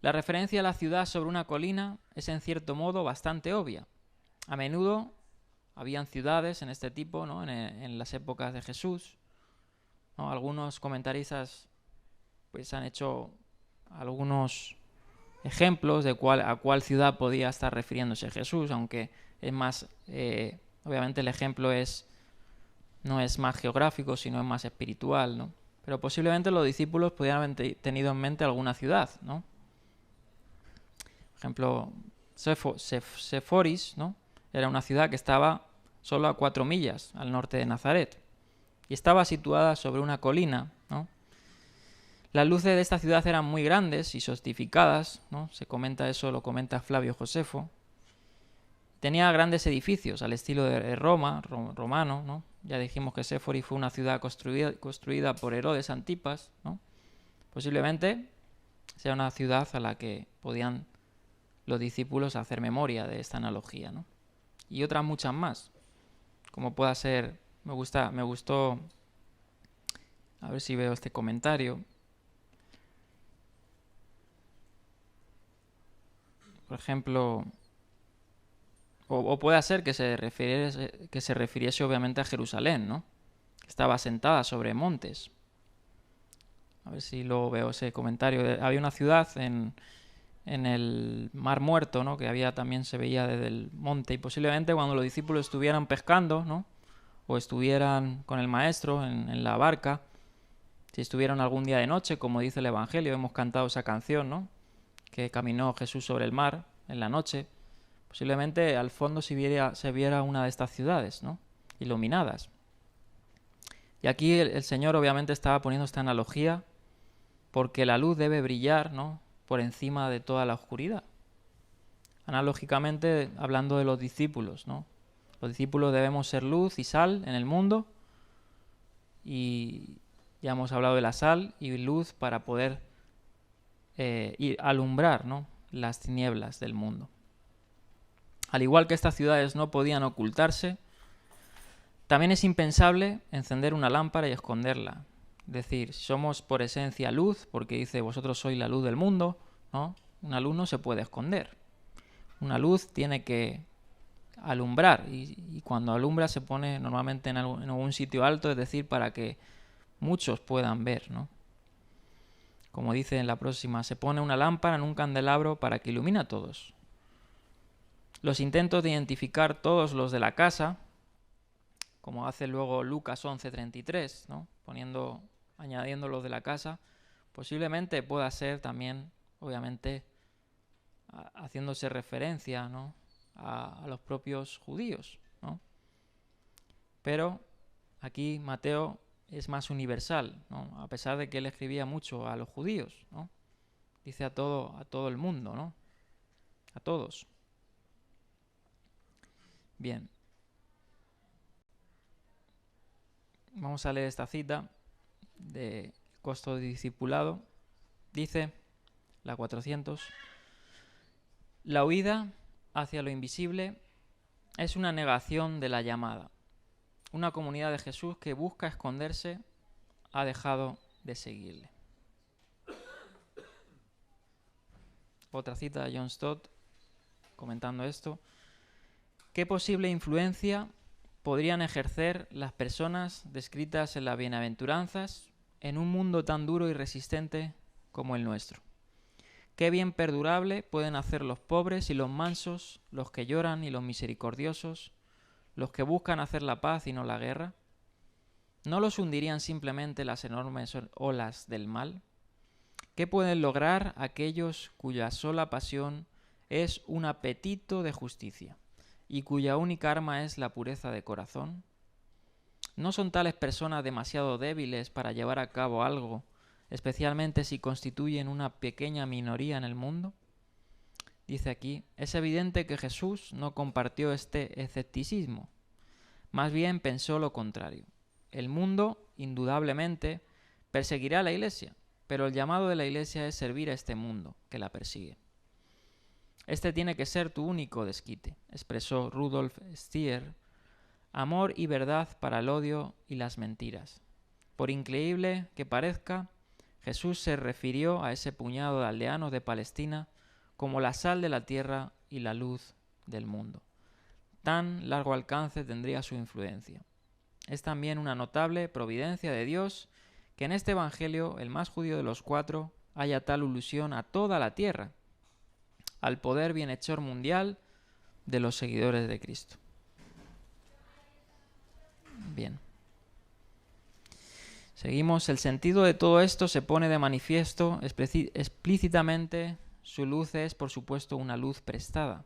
La referencia a la ciudad sobre una colina es en cierto modo bastante obvia. A menudo habían ciudades en este tipo, ¿no? en las épocas de Jesús, ¿no? Algunos comentaristas pues han hecho algunos ejemplos de a cuál ciudad podía estar refiriéndose Jesús, aunque es más, obviamente el ejemplo no es más geográfico, sino es más espiritual, ¿no? Pero posiblemente los discípulos podían haber tenido en mente alguna ciudad, ¿no? Por ejemplo, Seforis, ¿no? Era una ciudad que estaba solo a 4 millas al norte de Nazaret y estaba situada sobre una colina, ¿no? Las luces de esta ciudad eran muy grandes y sofisticadas, ¿no? Se comenta eso, lo comenta Flavio Josefo. Tenía grandes edificios al estilo de Roma, romano, ¿no? Ya dijimos que Séforis fue una ciudad construida por Herodes Antipas, ¿no? Posiblemente sea una ciudad a la que podían los discípulos hacer memoria de esta analogía, ¿no? Y otras muchas más, como pueda ser, me gustó, a ver si veo este comentario. Por ejemplo, o puede ser que se refiriese obviamente a Jerusalén, ¿no? Que estaba asentada sobre montes. A ver si luego veo ese comentario. Había una ciudad en el Mar Muerto, ¿no? Que también se veía desde el monte, y posiblemente cuando los discípulos estuvieran pescando, ¿no? O estuvieran con el maestro en la barca, si estuvieron algún día de noche, como dice el Evangelio, hemos cantado esa canción, ¿no? Que caminó Jesús sobre el mar en la noche. Posiblemente al fondo se viera una de estas ciudades, ¿no? Iluminadas. Y aquí el Señor obviamente estaba poniendo esta analogía porque la luz debe brillar, ¿no? Por encima de toda la oscuridad. Analógicamente, hablando de los discípulos, ¿no? Los discípulos debemos ser luz y sal en el mundo, y ya hemos hablado de la sal y luz para poder alumbrar, ¿no? Las tinieblas del mundo. Al igual que estas ciudades no podían ocultarse, también es impensable encender una lámpara y esconderla. Es decir, somos por esencia luz, porque dice vosotros sois la luz del mundo, ¿no? Una luz no se puede esconder. Una luz tiene que alumbrar, y cuando alumbra se pone normalmente en algún sitio alto, es decir, para que muchos puedan ver, ¿no? Como dice en la próxima, se pone una lámpara en un candelabro para que ilumine a todos. Los intentos de identificar todos los de la casa, como hace luego Lucas 11:33, ¿no? Añadiendo los de la casa, posiblemente pueda ser también, obviamente, haciéndose referencia, ¿no? a los propios judíos, ¿no? Pero aquí Mateo es más universal, ¿no? A pesar de que él escribía mucho a los judíos, ¿no? Dice a todo el mundo, ¿no? A todos. Bien. Vamos a leer esta cita de Costo de Discipulado. Dice, la 400, la huida hacia lo invisible es una negación de la llamada. Una comunidad de Jesús que busca esconderse ha dejado de seguirle. Otra cita de John Stott comentando esto. ¿Qué posible influencia podrían ejercer las personas descritas en las bienaventuranzas en un mundo tan duro y resistente como el nuestro? ¿Qué bien perdurable pueden hacer los pobres y los mansos, los que lloran y los misericordiosos, los que buscan hacer la paz y no la guerra? ¿No los hundirían simplemente las enormes olas del mal? ¿Qué pueden lograr aquellos cuya sola pasión es un apetito de justicia y cuya única arma es la pureza de corazón? ¿No son tales personas demasiado débiles para llevar a cabo algo, especialmente si constituyen una pequeña minoría en el mundo? Dice aquí, es evidente que Jesús no compartió este escepticismo. Más bien pensó lo contrario. El mundo, indudablemente, perseguirá a la Iglesia, pero el llamado de la Iglesia es servir a este mundo que la persigue. Este tiene que ser tu único desquite, expresó Rudolf Stier. Amor y verdad para el odio y las mentiras. Por increíble que parezca, Jesús se refirió a ese puñado de aldeanos de Palestina como la sal de la tierra y la luz del mundo. Tan largo alcance tendría su influencia. Es también una notable providencia de Dios que en este Evangelio, el más judío de los cuatro, haya tal alusión a toda la tierra, al poder bienhechor mundial de los seguidores de Cristo. Bien. Seguimos. El sentido de todo esto se pone de manifiesto explícitamente. Su luz es, por supuesto, una luz prestada.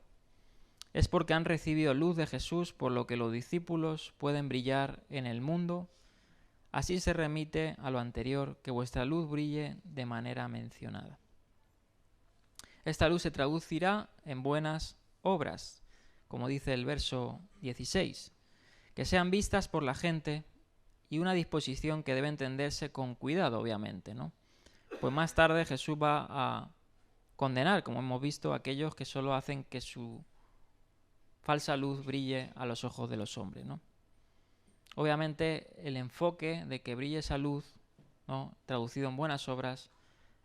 Es porque han recibido luz de Jesús, por lo que los discípulos pueden brillar en el mundo. Así se remite a lo anterior, que vuestra luz brille de manera mencionada. Esta luz se traducirá en buenas obras, como dice el verso 16, que sean vistas por la gente, y una disposición que debe entenderse con cuidado, obviamente, ¿no? Pues más tarde Jesús va a condenar, como hemos visto, a aquellos que solo hacen que su falsa luz brille a los ojos de los hombres, ¿no? Obviamente el enfoque de que brille esa luz, ¿no?, traducido en buenas obras,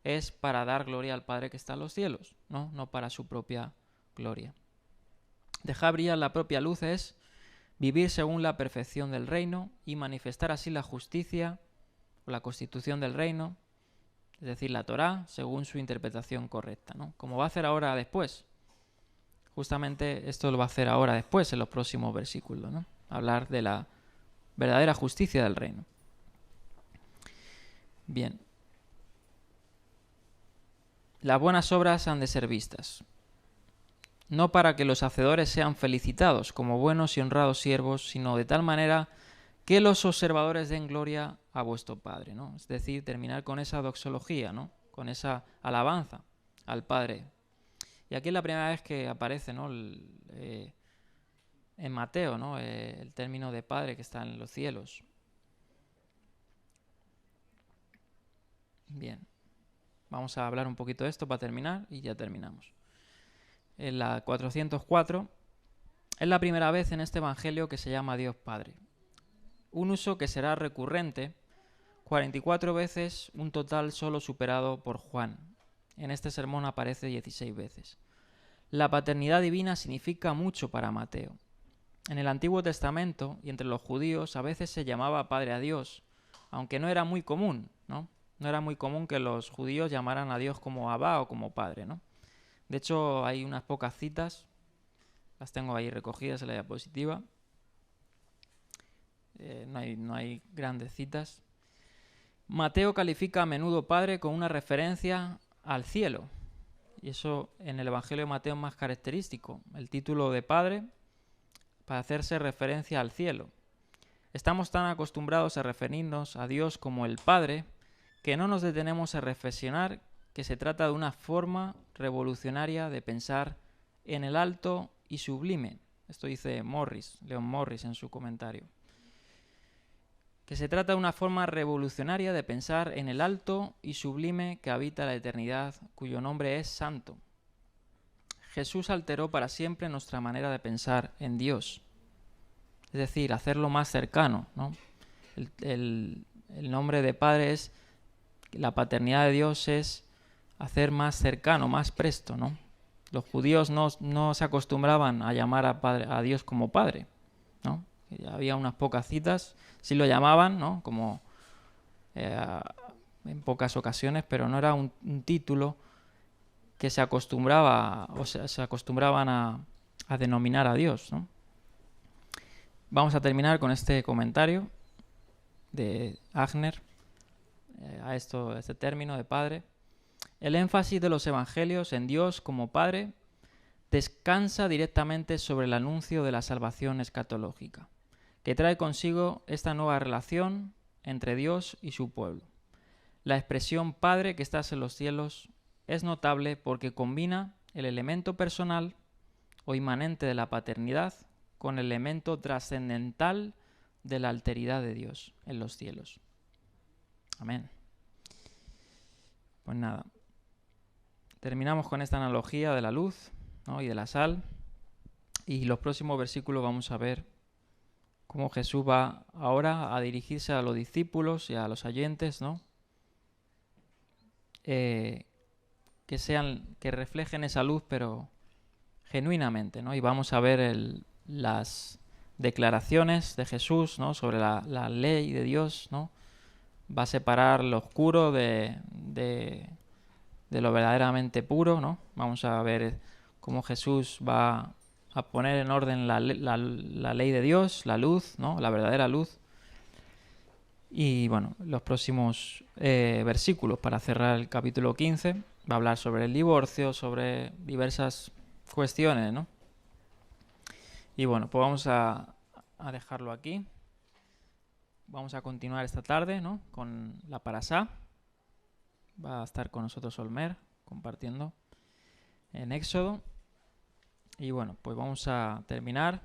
es para dar gloria al Padre que está en los cielos, no para su propia gloria. Dejar brillar la propia luz es vivir según la perfección del reino y manifestar así la justicia o la constitución del reino, es decir, la Torá, según su interpretación correcta, ¿no? Como va a hacer ahora después. Justamente esto lo va a hacer ahora después, en los próximos versículos, ¿no? Hablar de la verdadera justicia del reino. Bien. Las buenas obras han de ser vistas, no para que los hacedores sean felicitados como buenos y honrados siervos, sino de tal manera que los observadores den gloria a vuestro Padre, ¿no? Es decir, terminar con esa doxología, ¿no?, con esa alabanza al Padre. Y aquí es la primera vez que aparece, ¿no?, en Mateo, ¿no?, el término de Padre que está en los cielos. Bien, vamos a hablar un poquito de esto para terminar y ya terminamos. En la 404, es la primera vez en este Evangelio que se llama a Dios Padre. Un uso que será recurrente, 44 veces, un total solo superado por Juan. En este sermón aparece 16 veces. La paternidad divina significa mucho para Mateo. En el Antiguo Testamento y entre los judíos a veces se llamaba Padre a Dios, aunque no era muy común, ¿no? No era muy común que los judíos llamaran a Dios como Abba o como Padre, ¿no? De hecho, hay unas pocas citas, las tengo ahí recogidas en la diapositiva. No hay grandes citas. Mateo califica a menudo Padre con una referencia al cielo. Y eso en el Evangelio de Mateo es más característico. El título de Padre para hacerse referencia al cielo. Estamos tan acostumbrados a referirnos a Dios como el Padre que no nos detenemos a reflexionar que se trata de una forma revolucionaria de pensar en el alto y sublime. Esto dice Leon Morris en su comentario. Que se trata de una forma revolucionaria de pensar en el alto y sublime que habita la eternidad, cuyo nombre es Santo. Jesús alteró para siempre nuestra manera de pensar en Dios. Es decir, hacerlo más cercano, ¿no? El nombre de Padre es, la paternidad de Dios es hacer más cercano, más presto, ¿no? Los judíos no se acostumbraban a llamar a Dios como Padre, ¿no? Había unas pocas citas, sí lo llamaban, ¿no?, como en pocas ocasiones, pero no era un título que se acostumbraban a denominar a Dios, ¿no? Vamos a terminar con este comentario de Agner a este término de Padre. El énfasis de los evangelios en Dios como Padre descansa directamente sobre el anuncio de la salvación escatológica, que trae consigo esta nueva relación entre Dios y su pueblo. La expresión Padre que estás en los cielos es notable porque combina el elemento personal o inmanente de la paternidad con el elemento trascendental de la alteridad de Dios en los cielos. Amén. Pues nada, terminamos con esta analogía de la luz, ¿no? Y de la sal. Y los próximos versículos vamos a ver cómo Jesús va ahora a dirigirse a los discípulos y a los oyentes, ¿no? Que reflejen esa luz, pero genuinamente, ¿no? Y vamos a ver las declaraciones de Jesús, ¿no? Sobre la ley de Dios, ¿no? Va a separar lo oscuro de lo verdaderamente puro, ¿no? Vamos a ver cómo Jesús va a poner en orden la ley de Dios, la luz, ¿no? La verdadera luz. Y bueno, los próximos versículos para cerrar el capítulo 15 va a hablar sobre el divorcio, sobre diversas cuestiones, ¿no? Y bueno, pues vamos a dejarlo aquí. Vamos a continuar esta tarde, ¿no? Con la Parasá. Va a estar con nosotros Olmer compartiendo en Éxodo. Y bueno, pues vamos a terminar